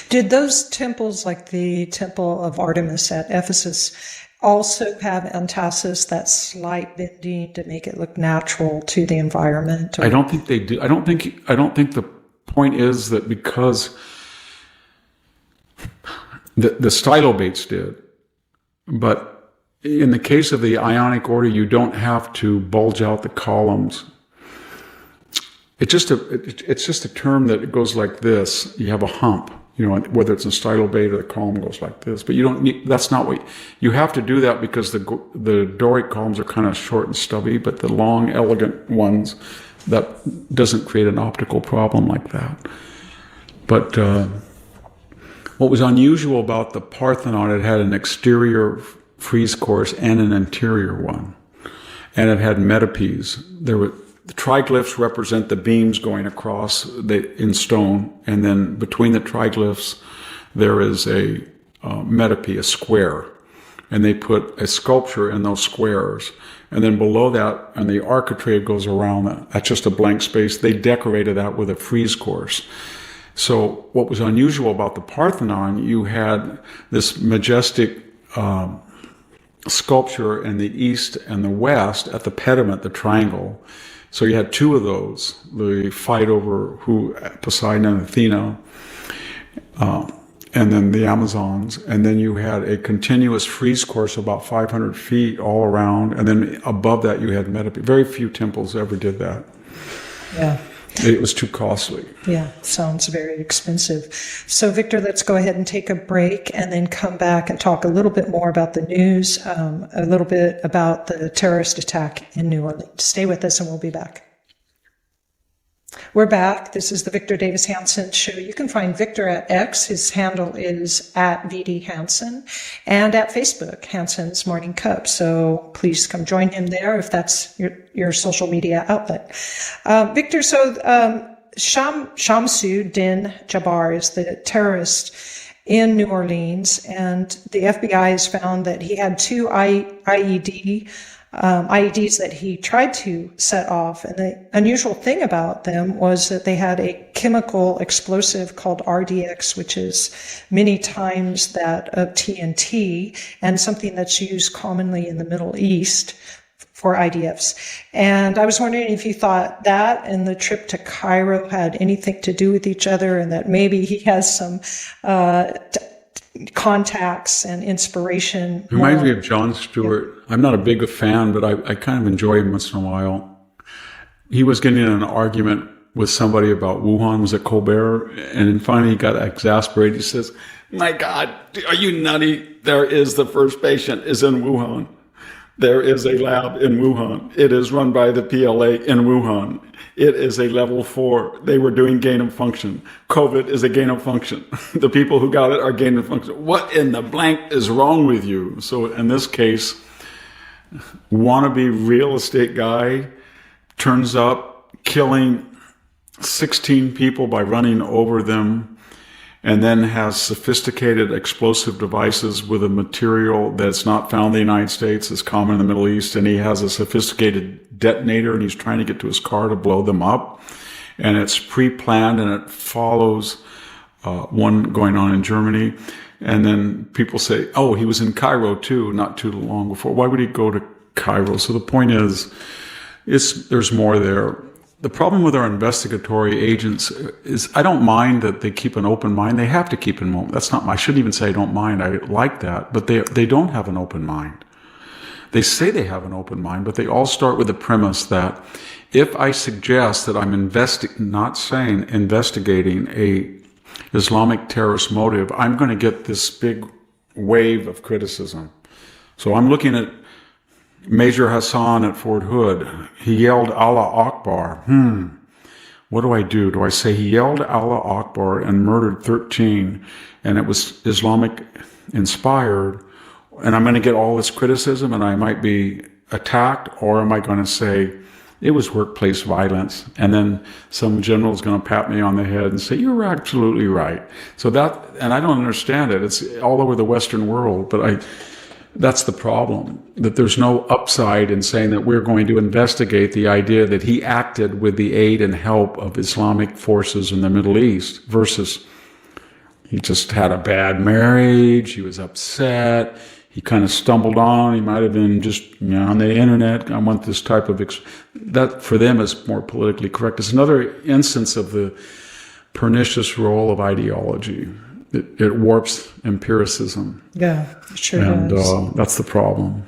Did those temples, like the Temple of Artemis at Ephesus, also have entasis, that slight bending to make it look natural to the environment? I don't think they do. I don't think the point is that because the stylobates did. But in the case of the Ionic order, you don't have to bulge out the columns. It's just a term that goes like this. You have a hump, whether it's a stylobate or the column goes like this. But you don't need. That's not what you have to do that because the Doric columns are kind of short and stubby, but the long, elegant ones, that doesn't create an optical problem like that. But what was unusual about the Parthenon, it had an exterior frieze course and an interior one. And it had metopes. The triglyphs represent the beams going across in stone. And then between the triglyphs, there is a metope, a square. And they put a sculpture in those squares. And then below that, and the architrave goes around that. That's just a blank space. They decorated that with a frieze course. So what was unusual about the Parthenon, you had this majestic sculpture in the east and the west at the pediment, the triangle. So you had two of those, the fight over Poseidon and Athena, and then the Amazons. And then you had a continuous frieze course about 500 feet all around. And then above that you had metope. Very few temples ever did that. Yeah. It was too costly. Yeah, sounds very expensive. So, Victor, let's go ahead and take a break and then come back and talk a little bit more about the news, a little bit about the terrorist attack in New Orleans. Stay with us and we'll be back. We're back. This is the Victor Davis Hanson Show. You can find Victor at X. His handle is at VD Hanson, and at Facebook, Hanson's Morning Cup. So please come join him there if that's your social media outlet. Victor, so Shamsu Din Jabbar is the terrorist in New Orleans, and the FBI has found that he had two IEDs that he tried to set off. And the unusual thing about them was that they had a chemical explosive called RDX, which is many times that of TNT, and something that's used commonly in the Middle East for IDFs. And I was wondering if you thought that and the trip to Cairo had anything to do with each other, and that maybe he has some contacts and inspiration. It reminds me of Jon Stewart. Yeah. I'm not a big fan, but I kind of enjoy him once in a while. He was getting in an argument with somebody about Wuhan, was it Colbert? And then finally he got exasperated. He says, "My God, are you nutty? There is the first patient is in Wuhan. There is a lab in Wuhan. It is run by the PLA in Wuhan. It is a level 4. They were doing gain of function. COVID is a gain of function. The people who got it are gain of function. What in the blank is wrong with you?" So in this case, wannabe real estate guy turns up killing 16 people by running over them, and then has sophisticated explosive devices with a material that's not found in the United States, is common in the Middle East, and he has a sophisticated detonator, and he's trying to get to his car to blow them up. And it's pre-planned, and it follows one going on in Germany. And then people say, oh, he was in Cairo too, not too long before. Why would he go to Cairo? So the point is, there's more there. The problem with our investigatory agents is I don't mind that they keep an open mind. They have to keep an open. That's not. I shouldn't even say I don't mind. I like that, but they don't have an open mind. They say they have an open mind, but they all start with the premise that if I suggest that I'm investigating a Islamic terrorist motive, I'm going to get this big wave of criticism. So I'm looking at Major Hassan at Fort Hood. He yelled Allah Akbar. What do? Do I say he yelled Allah Akbar and murdered 13 and it was Islamic inspired, and I'm going to get all this criticism and I might be attacked? Or am I going to say it was workplace violence, and then some general is going to pat me on the head and say, you're absolutely right? So and I don't understand it. It's all over the Western world, but that's the problem, that there's no upside in saying that we're going to investigate the idea that he acted with the aid and help of Islamic forces in the Middle East versus he just had a bad marriage, he was upset, he kind of stumbled on, he might have been just on the internet. I want this type of, that for them is more politically correct. It's another instance of the pernicious role of ideology. It warps empiricism. Yeah, it sure does. And that's the problem.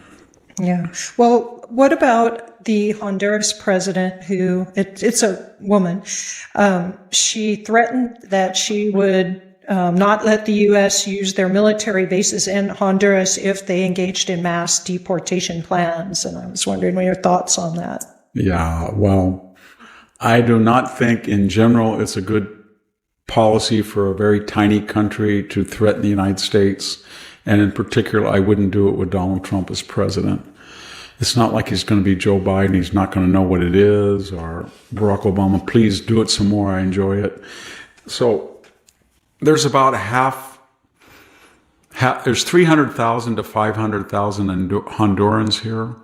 Yeah. Well, what about the Honduras president who, it's a woman, she threatened that she would not let the U.S. use their military bases in Honduras if they engaged in mass deportation plans. And I was wondering what your thoughts on that. Yeah, well, I do not think in general it's a good policy for a very tiny country to threaten the United States. And in particular, I wouldn't do it with Donald Trump as president. It's not like he's going to be Joe Biden. He's not going to know what it is, or Barack Obama. Please do it some more. I enjoy it. So there's about there's 300,000 to 500,000 Hondurans here,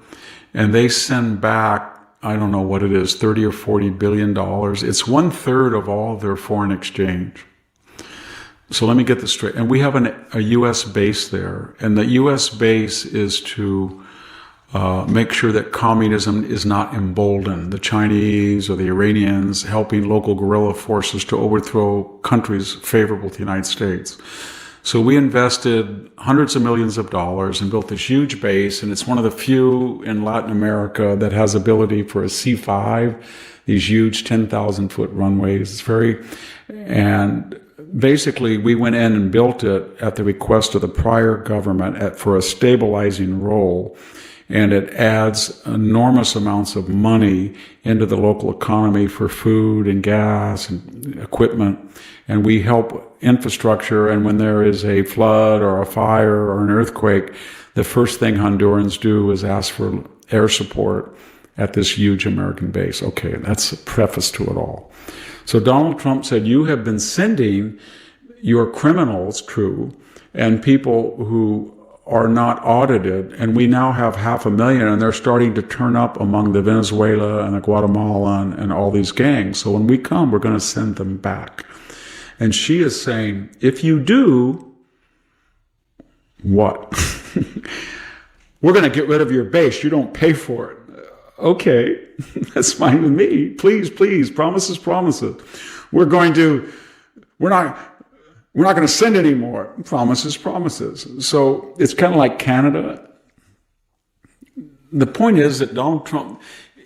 and they send back, I don't know what it is, 30 or 40 billion dollars. It's 1/3 of all of their foreign exchange. So let me get this straight. And we have a U.S. base there, and the U.S. base is to make sure that communism is not emboldened. The Chinese or the Iranians helping local guerrilla forces to overthrow countries favorable to the United States. So we invested hundreds of millions of dollars and built this huge base, and it's one of the few in Latin America that has ability for a C-5, these huge 10,000-foot runways. And basically we went in and built it at the request of the prior government for a stabilizing role, and it adds enormous amounts of money into the local economy for food and gas and equipment. And we help infrastructure, and when there is a flood or a fire or an earthquake, the first thing Hondurans do is ask for air support at this huge American base. Okay, that's a preface to it all. So Donald Trump said, you have been sending your criminals, true, and people who are not audited, and we now have 500,000, and they're starting to turn up among the Venezuela and the Guatemalan and all these gangs. So when we come, we're going to send them back. And she is saying, if you do, what? We're going to get rid of your base. You don't pay for it. Okay, that's fine with me. Please, please, promises, promises. We're not going to send any more. Promises, promises. So it's kind of like Canada. The point is that Donald Trump,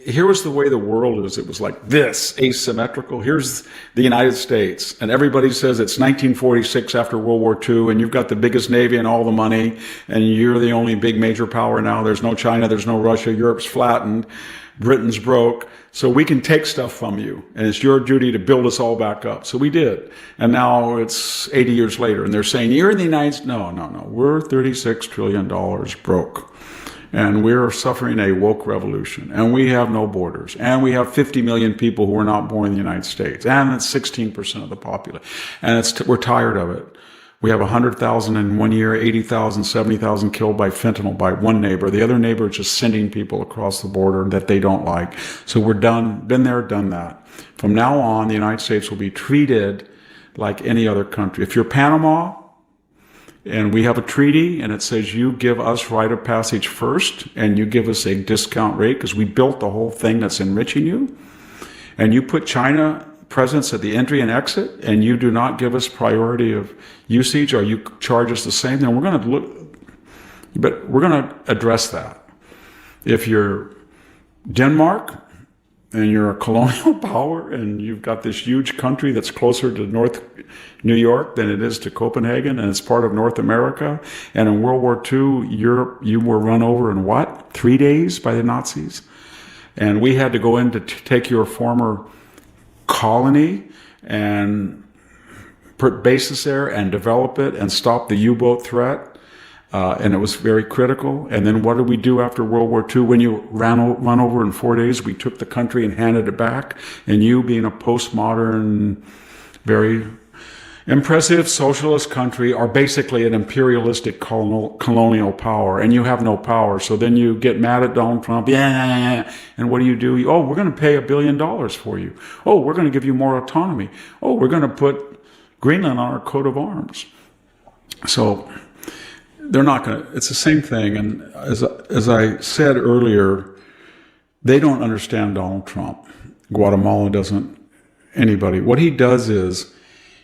here was the way the world is. It was like this, asymmetrical. Here's the United States. And everybody says it's 1946 after World War II, and you've got the biggest Navy and all the money, and you're the only big major power now. There's no China, there's no Russia, Europe's flattened, Britain's broke. So we can take stuff from you, and it's your duty to build us all back up. So we did. And now it's 80 years later, and they're saying, you're in the United States. No. We're $36 trillion broke. And we're suffering a woke revolution. And we have no borders. And we have 50 million people who were not born in the United States. And it's 16% of the population. And we're tired of it. We have 100,000 in 1 year, 80,000, 70,000 killed by fentanyl by one neighbor. The other neighbor is just sending people across the border that they don't like. So we're done, been there, done that. From now on, the United States will be treated like any other country. If you're Panama, and we have a treaty, and it says you give us right of passage first, and you give us a discount rate because we built the whole thing that's enriching you, and you put China presence at the entry and exit, and you do not give us priority of usage, or you charge us the same, then we're going to look, but we're going to address that. If you're Denmark and you're a colonial power and you've got this huge country that's closer to North New York than it is to Copenhagen, and it's part of North America, and in World War II, Europe, you were run over in what? 3 days by the Nazis? And we had to go in to take your former colony and put bases there and develop it and stop the U-boat threat. And it was very critical. And then what did we do after World War II? When you run over in 4 days, we took the country and handed it back. And you, being a postmodern, very impressive socialist country, are basically an imperialistic colonial power, and you have no power. So then you get mad at Donald Trump. Yeah. And what do? Oh, we're going to pay $1 billion for you. Oh, we're going to give you more autonomy. Oh, we're going to put Greenland on our coat of arms. So they're not going to, it's the same thing. And as I said earlier, they don't understand Donald Trump. Guatemala doesn't, anybody. What he does is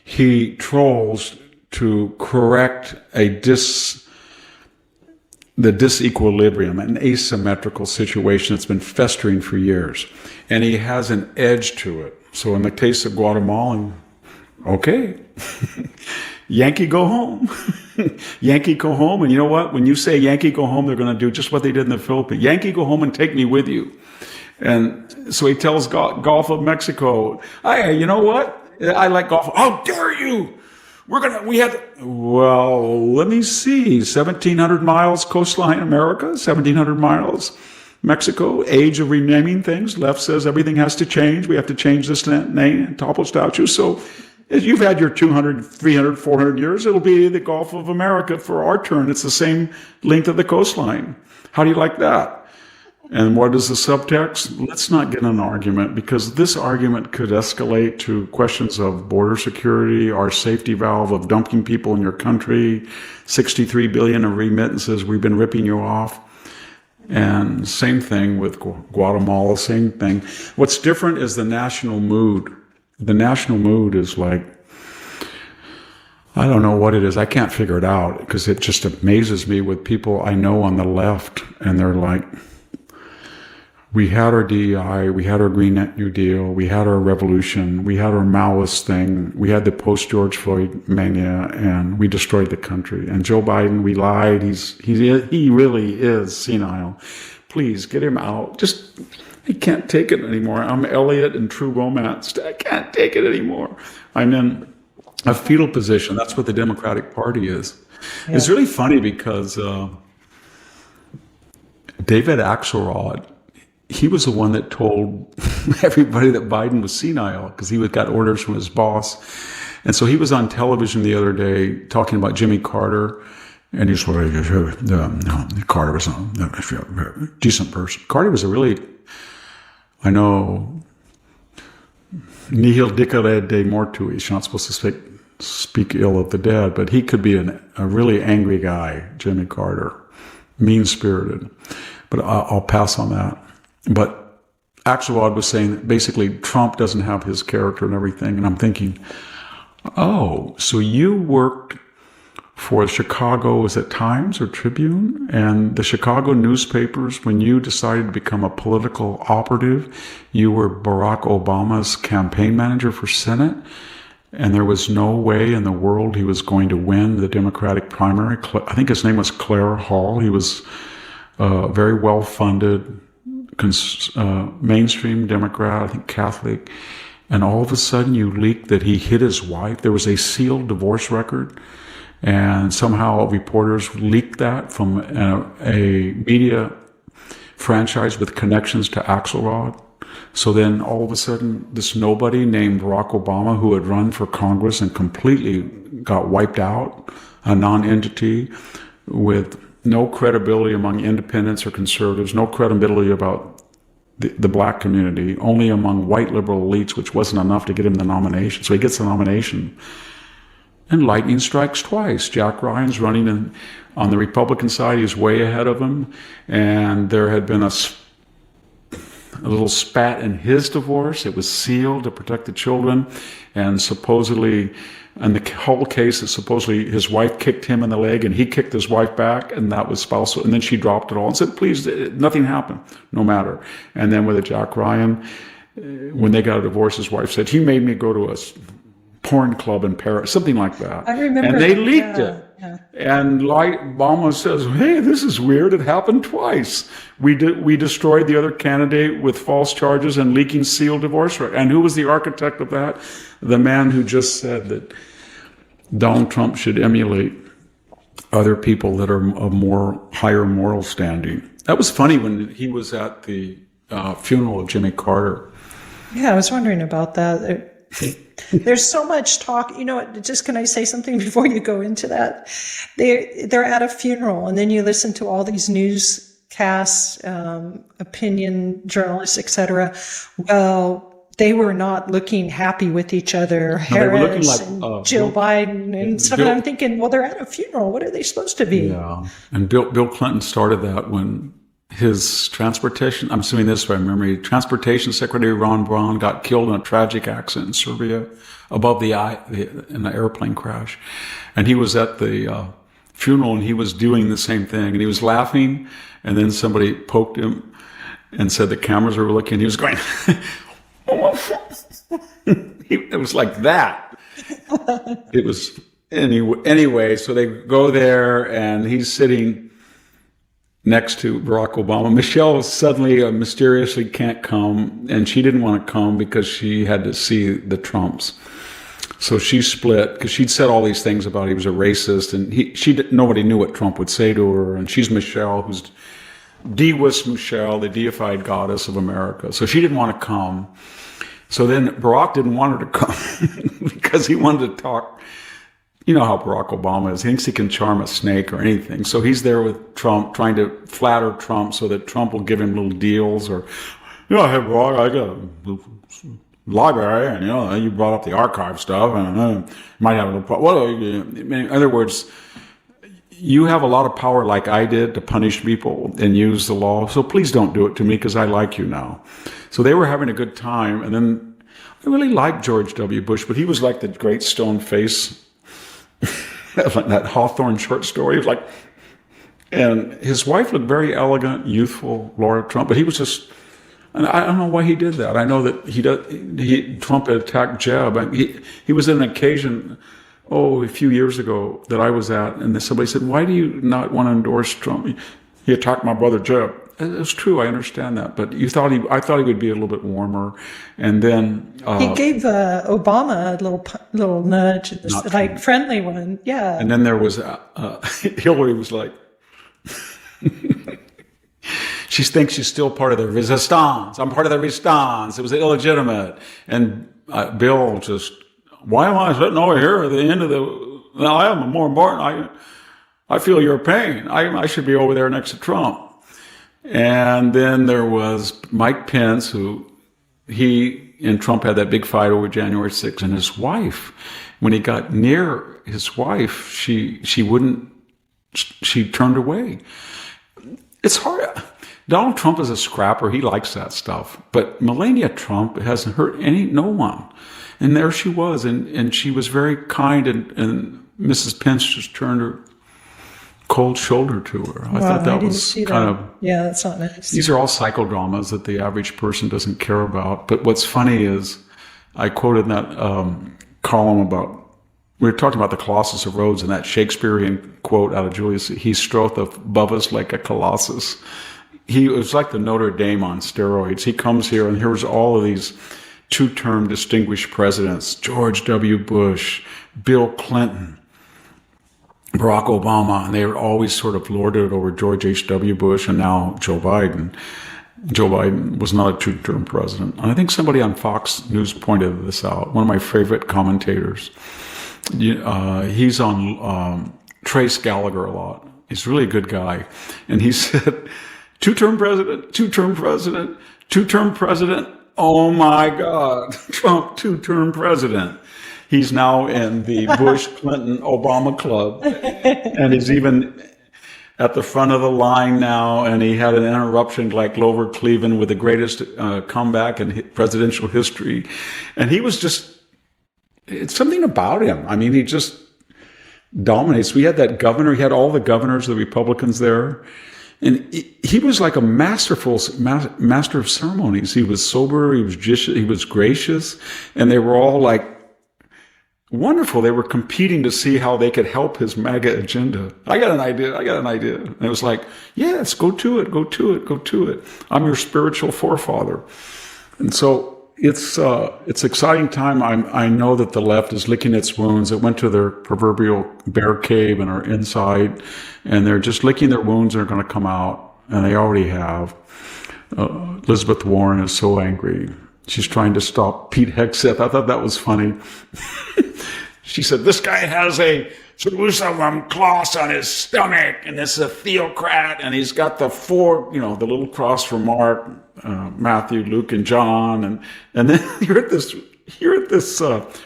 he trolls to correct the disequilibrium, an asymmetrical situation that's been festering for years. And he has an edge to it. So in the case of Guatemala, okay, Yankee go home. Yankee go home. And you know what? When you say Yankee go home, they're going to do just what they did in the Philippines. Yankee go home and take me with you. And so he tells Gulf of Mexico, hey, you know what? I like golf. How dare you? Well, let me see. 1,700 miles coastline America, 1,700 miles Mexico. Age of renaming things. Left says everything has to change. We have to change this name and topple statues. So you've had your 200, 300, 400 years. It'll be the Gulf of America for our turn. It's the same length of the coastline. How do you like that? And what is the subtext? Let's not get in an argument, because this argument could escalate to questions of border security, our safety valve of dumping people in your country, 63 billion of remittances, we've been ripping you off. And same thing with Guatemala, same thing. What's different is the national mood. The national mood is like, I don't know what it is. I can't figure it out, because it just amazes me with people I know on the left, and they're like, we had our DEI, we had our Green New Deal, we had our revolution, we had our Maoist thing, we had the post-George Floyd mania, and we destroyed the country. And Joe Biden, we lied. He really is senile. Please get him out. I can't take it anymore. I'm Elliot in True Romance. I can't take it anymore. I'm in a fetal position. That's what the Democratic Party is. Yeah. It's really funny because David Axelrod, he was the one that told everybody that Biden was senile, because he got orders from his boss. And so he was on television the other day talking about Jimmy Carter. And he's like, Carter was a decent person. Carter was a really, I know, nihil dicere de mortuis. You're not supposed to speak ill of the dead, but he could be a really angry guy, Jimmy Carter, mean-spirited. But I'll pass on that. But Axelrod was saying that basically Trump doesn't have his character and everything. And I'm thinking, oh, so you worked for Chicago, was it Times or Tribune? And the Chicago newspapers, when you decided to become a political operative, you were Barack Obama's campaign manager for Senate, and there was no way in the world he was going to win the Democratic primary. I think his name was Claire Hall. He was very well-funded, mainstream Democrat, I think Catholic, and all of a sudden you leaked that he hit his wife. There was a sealed divorce record. And somehow reporters leaked that from a media franchise with connections to Axelrod. So then all of a sudden, this nobody named Barack Obama, who had run for Congress and completely got wiped out, a non-entity with no credibility among independents or conservatives, no credibility about the black community, only among white liberal elites, which wasn't enough to get him the nomination. So he gets the nomination. And lightning strikes twice. Jack Ryan's running on the Republican side. He's way ahead of him. And there had been a little spat in his divorce. It was sealed to protect the children. And supposedly, and the whole case is supposedly his wife kicked him in the leg and he kicked his wife back, and that was spousal. And then she dropped it all and said, please, nothing happened, no matter. And then with a Jack Ryan, when they got a divorce, his wife said, he made me go to a porn club in Paris, something like that. I remember. And they leaked it. Yeah. And Obama says, hey, this is weird. It happened twice. We destroyed the other candidate with false charges and leaking sealed divorce records. And who was the architect of that? The man who just said that Donald Trump should emulate other people that are of higher moral standing. That was funny when he was at the funeral of Jimmy Carter. Yeah, I was wondering about that. There's so much talk. You know what? Just can I say something before you go into that? They're at a funeral, and then you listen to all these newscasts, opinion journalists, etc. Well, they were not looking happy with each other. No, they were looking Harris like and Jill Biden and stuff. And I'm thinking, well, they're at a funeral. What are they supposed to be? Yeah, and Bill Clinton started that when his transportation, I'm assuming this by memory, transportation secretary Ron Braun got killed in a tragic accident in Serbia above in an airplane crash. And he was at the funeral and he was doing the same thing. And he was laughing, and then somebody poked him and said the cameras were looking. He was going, it was like that. It was, anyway, so they go there and he's sitting next to Barack Obama. Michelle suddenly mysteriously can't come, and she didn't want to come because she had to see the Trumps. So she split because she'd said all these things about he was a racist, and nobody knew what Trump would say to her. And she's Michelle, who's Deus Michelle, the deified goddess of America. So she didn't want to come. So then Barack didn't want her to come because he wanted to talk. You know how Barack Obama is. He thinks he can charm a snake or anything. So he's there with Trump, trying to flatter Trump so that Trump will give him little deals. Or, hey, Barack, I got a library, and, you brought up the archive stuff, and you might have a little problem. In other words, you have a lot of power like I did to punish people and use the law. So please don't do it to me because I like you now. So they were having a good time. And then I really liked George W. Bush, but he was like the great stone face. That Hawthorne short story, and his wife looked very elegant, youthful, Laura Trump, but he was just, and I don't know why he did that. I know that Trump had attacked Jeb. He was at an occasion, a few years ago that I was at, and somebody said, why do you not want to endorse Trump? He attacked my brother Jeb. It's true, I understand that, but I thought he would be a little bit warmer, and then he gave Obama a little nudge, like friendly one, yeah. And then there was Hillary was like, she thinks she's still part of the resistance. I'm part of the resistance. It was illegitimate, and Bill just Why am I sitting over here at the end of the? Now I am more important. I feel your pain. I should be over there next to Trump. And then there was Mike Pence, who he and Trump had that big fight over January 6th, and his wife, when he got near his wife, she turned away. It's hard. Donald Trump is a scrapper. He likes that stuff. But Melania Trump hasn't hurt no one. And there she was, and she was very kind, and Mrs. Pence just turned her cold shoulder to her. I thought that was kind of... Yeah, that's not nice. These are all psychodramas that the average person doesn't care about. But what's funny is, I quoted that column about... We were talking about the Colossus of Rhodes and that Shakespearean quote out of Julius, he strode above us like a colossus. He was like the Notre Dame on steroids. He comes here and here's all of these two-term distinguished presidents, George W. Bush, Bill Clinton, Barack Obama, and they were always sort of lorded over George H.W. Bush and now Joe Biden. Joe Biden was not a two-term president. And I think somebody on Fox News pointed this out, one of my favorite commentators. He's on Trace Gallagher a lot. He's really a good guy. And he said, two-term president, two-term president, two-term president. Oh my God, Trump, two-term president. He's now in the Bush, Clinton, Obama club. And he's even at the front of the line now. And he had an interruption like Glover Cleveland with the greatest comeback in presidential history. And he was just, it's something about him. I mean, he just dominates. We had that governor. He had all the governors of the Republicans there. And he was like a master of ceremonies. He was sober. He was gracious. And they were all like wonderful. They were competing to see how they could help his MAGA agenda. I got an idea. And it was like, yes, go to it. I'm your spiritual forefather. And so it's exciting time. I know that the left is licking its wounds. It went to their proverbial bear cave and are inside, and they're just licking their wounds and are going to come out, and they already have. Elizabeth Warren is so angry. She's trying to stop Pete Hegseth. I thought that was funny. She said, this guy has a Jerusalem cross on his stomach, and this is a theocrat, and he's got the the little cross for Mark, Matthew, Luke, and John, and then you're at this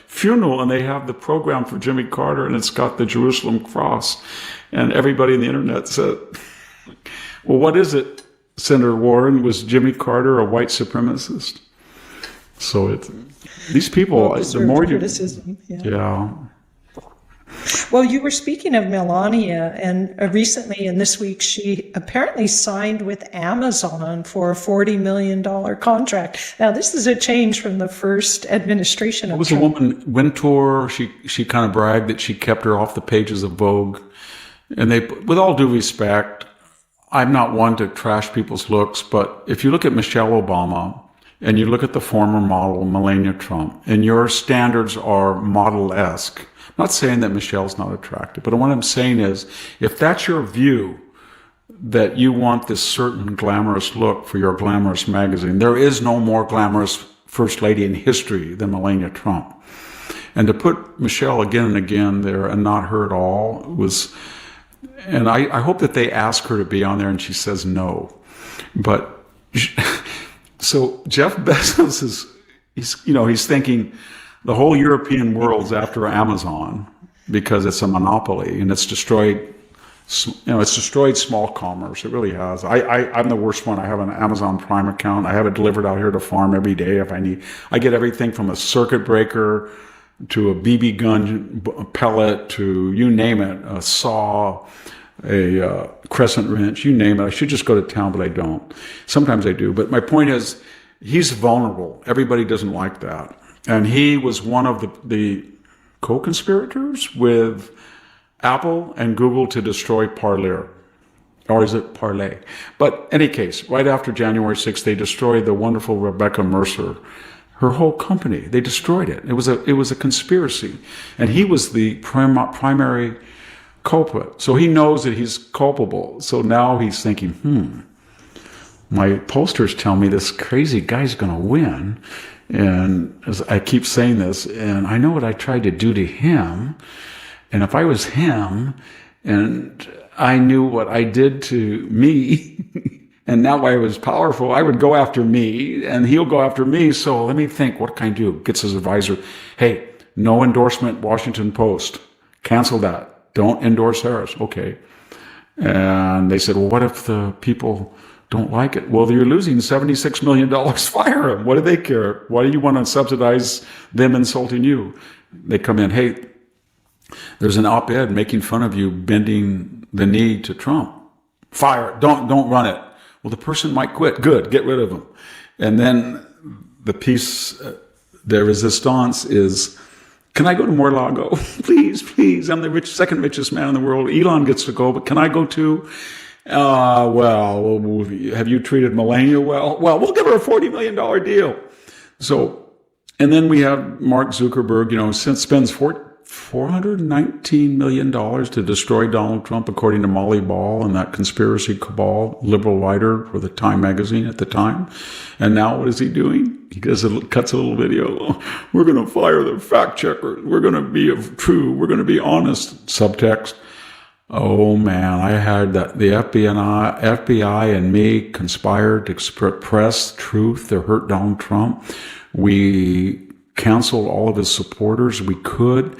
funeral, and they have the program for Jimmy Carter, and it's got the Jerusalem cross, and everybody on the internet said, well, what is it, Senator Warren? Was Jimmy Carter a white supremacist? So these people, the more criticism, yeah. Well, you were speaking of Melania, and recently in this week, she apparently signed with Amazon for a $40 million contract. Now, this is a change from the first administration. It was a woman, Wintour. She kind of bragged that she kept her off the pages of Vogue. And with all due respect, I'm not one to trash people's looks, but if you look at Michelle Obama and you look at the former model, Melania Trump, and your standards are model-esque, I'm not saying that Michelle's not attractive, but what I'm saying is, if that's your view, that you want this certain glamorous look for your glamorous magazine, there is no more glamorous first lady in history than Melania Trump. And to put Michelle again and again there and not her at all was, and I hope that they ask her to be on there and she says no. But, so Jeff Bezos he's thinking, the whole European world's after Amazon because it's a monopoly and it's destroyed small commerce. It really has. I'm the worst one. I have an Amazon Prime account. I have it delivered out here to farm every day if I need. I get everything from a circuit breaker to a BB gun pellet to you name it, a saw, a crescent wrench, you name it. I should just go to town, but I don't. Sometimes I do. But my point is, he's vulnerable. Everybody doesn't like that. And he was one of the co-conspirators with Apple and Google to destroy Parler. Or is it Parlay? But in any case, right after January 6th, they destroyed the wonderful Rebecca Mercer. Her whole company, they destroyed it. It was a conspiracy. And he was the primary culprit. So he knows that he's culpable. So now he's thinking, my posters tell me this crazy guy's going to win. And as I keep saying this, and I know what I tried to do to him. And if I was him and I knew what I did to me, and now I was powerful, I would go after me and he'll go after me. So let me think, what can I do? Gets his advisor. Hey, no endorsement, Washington Post. Cancel that. Don't endorse Harris. Okay. And they said, well, what if the people don't like it? Well, you're losing $76 million. Fire them. What do they care? Why do you want to subsidize them insulting you? They come in, hey, there's an op-ed making fun of you bending the knee to Trump. Fire it. Don't run it. Well, the person might quit. Good. Get rid of them. And then the piece, the resistance is, can I go to Mar-a-Lago? Please. I'm the second richest man in the world. Elon gets to go, but can I go too? Well, have you treated Melania well? Well, we'll give her a $40 million deal. So, and then we have Mark Zuckerberg, spends $419 million to destroy Donald Trump, according to Molly Ball and that conspiracy cabal, liberal writer for the Time magazine at the time. And now what is he doing? He cuts a little video. We're going to fire the fact checkers. We're going to be true. We're going to be honest. Subtext. Oh man, I had that the FBI and me conspired to suppress truth to hurt Donald Trump. We canceled all of his supporters we could,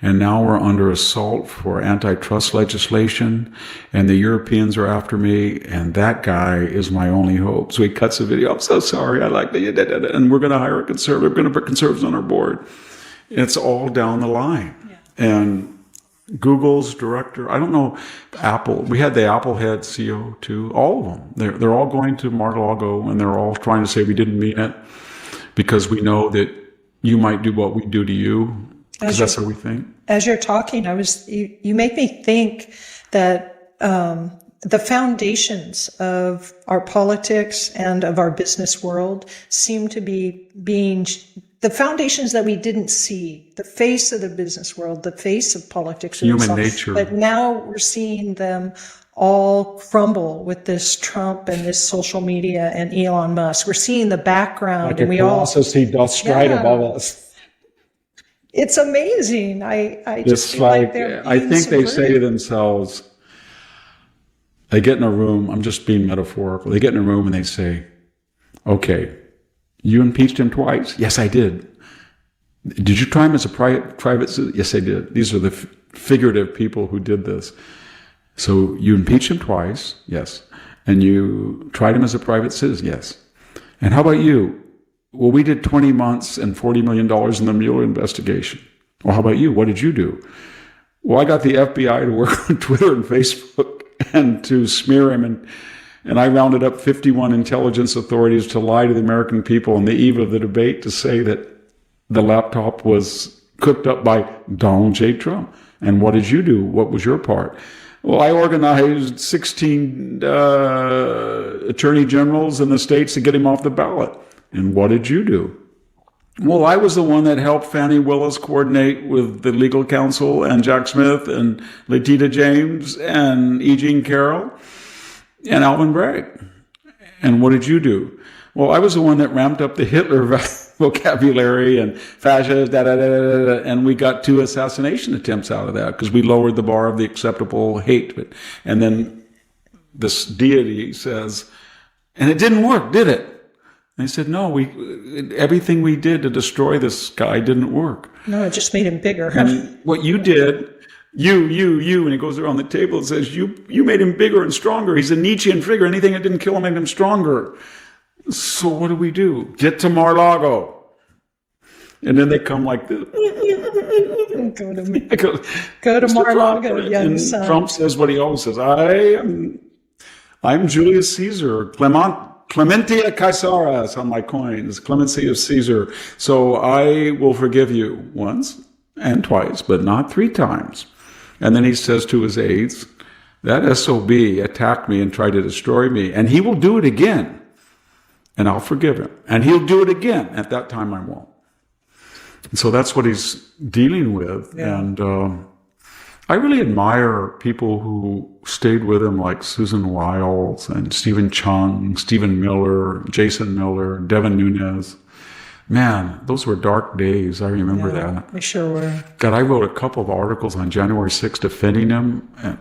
and now we're under assault for antitrust legislation, and the Europeans are after me, and that guy is my only hope. So he cuts a video. I'm so sorry. I like that you did it, and we're going to hire a conservative. We're going to put conservatives on our board. It's all down the line. Yeah. And Google's director, I don't know, Apple, we had the Apple head CEO too, all of them. They're all going to Mar-a-Lago, and they're all trying to say we didn't mean it because we know that you might do what we do to you, because that's how we think. As you're talking, you make me think that the foundations of our politics and of our business world seem to be being the foundations that we didn't see, the face of the business world, the face of politics, human nature. But now we're seeing them all crumble with this Trump and this social media and Elon Musk. We're seeing the background, like and we also see doth stride above us. It's amazing. I just feel like they're I think they say to themselves, they get in a room, I'm just being metaphorical, they get in a room and they say, okay, you impeached him twice? Yes, I did. Did you try him as a private citizen? Yes, I did. These are the figurative people who did this. So you impeached him twice? Yes. And you tried him as a private citizen? Yes. And how about you? Well, we did 20 months and $40 million in the Mueller investigation. Well, how about you? What did you do? Well, I got the FBI to work on Twitter and Facebook and to smear him, and I rounded up 51 intelligence authorities to lie to the American people on the eve of the debate to say that the laptop was cooked up by Donald J. Trump. And what did you do? What was your part? Well, I organized 16 attorney generals in the states to get him off the ballot. And what did you do? Well, I was the one that helped Fannie Willis coordinate with the legal counsel and Jack Smith and Letitia James and E. Jean Carroll and Alvin Bragg. And what did you do? Well, I was the one that ramped up the Hitler vocabulary and fascist, and we got 2 assassination attempts out of that because we lowered the bar of the acceptable hate. And then this deity says, and it didn't work, did it? And he said, no, everything we did to destroy this guy didn't work. No, it just made him bigger. And what you did, you, and he goes around the table and says, you made him bigger and stronger. He's a Nietzschean figure. Anything that didn't kill him made him stronger. So what do? Get to Mar-a-Lago. And then they come like this. Go to Mar-a-Lago, young and son. Trump says what he always says. I'm Julius Caesar, Clementia Caesaris on my coins, clemency of Caesar. So I will forgive you once and twice, but not 3 times. And then he says to his aides, that SOB attacked me and tried to destroy me, and he will do it again. And I'll forgive him. And he'll do it again. At that time, I won't. And so that's what he's dealing with. Yeah. And I really admire people who stayed with him, like Susan Wiles and Stephen Chung, Stephen Miller, Jason Miller, Devin Nunes. Man, those were dark days. I remember that. We sure were. God, I wrote a couple of articles on January 6th defending him. And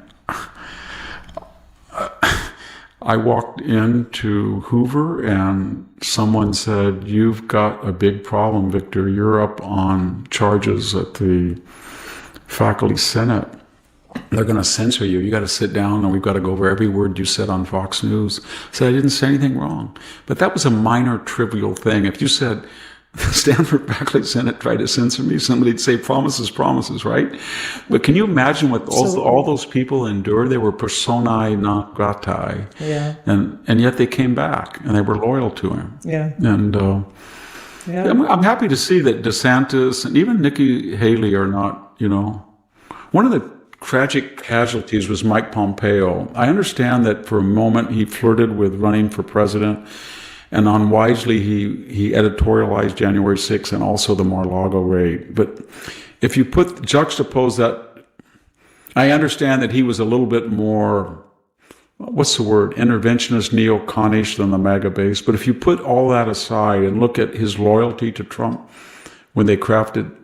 I walked into Hoover and someone said, "You've got a big problem, Victor. You're up on charges at the faculty senate. They're going to censor you. You got to sit down and we've got to go over every word you said on Fox News." I said, I didn't say anything wrong. But that was a minor, trivial thing. If you said, Stanford faculty senate tried to censor me, somebody'd say promises, promises, right? But can you imagine what all those people endured? They were personae non gratae. Yeah. And yet they came back and they were loyal to him. Yeah. And I'm happy to see that DeSantis and even Nikki Haley are not, one of the tragic casualties was Mike Pompeo. I understand that for a moment he flirted with running for president, and unwisely he editorialized January 6th and also the Mar-a-Lago raid. But if you juxtapose that, I understand that he was a little bit more, interventionist, neo-conish than the MAGA base. But if you put all that aside and look at his loyalty to Trump when they crafted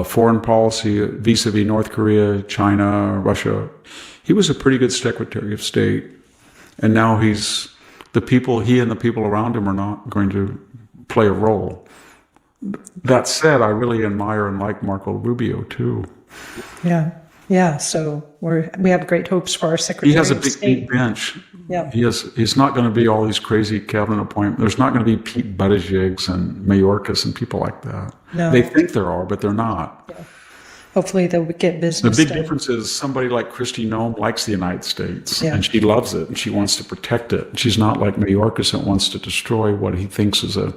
foreign policy vis-a-vis North Korea, China, Russia, he was a pretty good Secretary of State. And now he and the people around him are not going to play a role. That said, I really admire and like Marco Rubio too. Yeah. Yeah. So we have great hopes for our Secretary He has a of big State. bench. Yeah. He's not going to be all these crazy cabinet appointments. There's not going to be Pete Buttigiegs and Mayorkas and people like that. No. They think there are, but they're not. Yeah. Hopefully they'll get business The big done. difference is somebody like Kristi Noem likes the United States, Yeah. and she loves it, and she wants to protect it. She's not like Mayorkas that wants to destroy what he thinks is a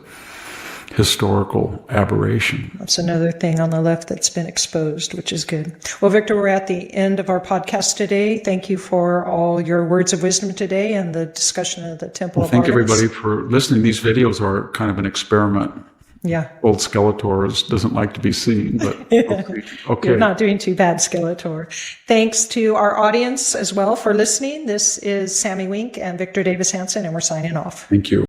historical aberration. That's another thing on the left that's been exposed, which is good. Well, Victor, we're at the end of our podcast today. Thank you for all your words of wisdom today and the discussion of the Temple of Thank Artemis. everybody for listening. These videos are kind of an experiment. Yeah. Old Skeletor doesn't like to be seen, but okay. You're not doing too bad, Skeletor. Thanks to our audience as well for listening. This is Sammy Wink and Victor Davis Hanson, and we're signing off. Thank you.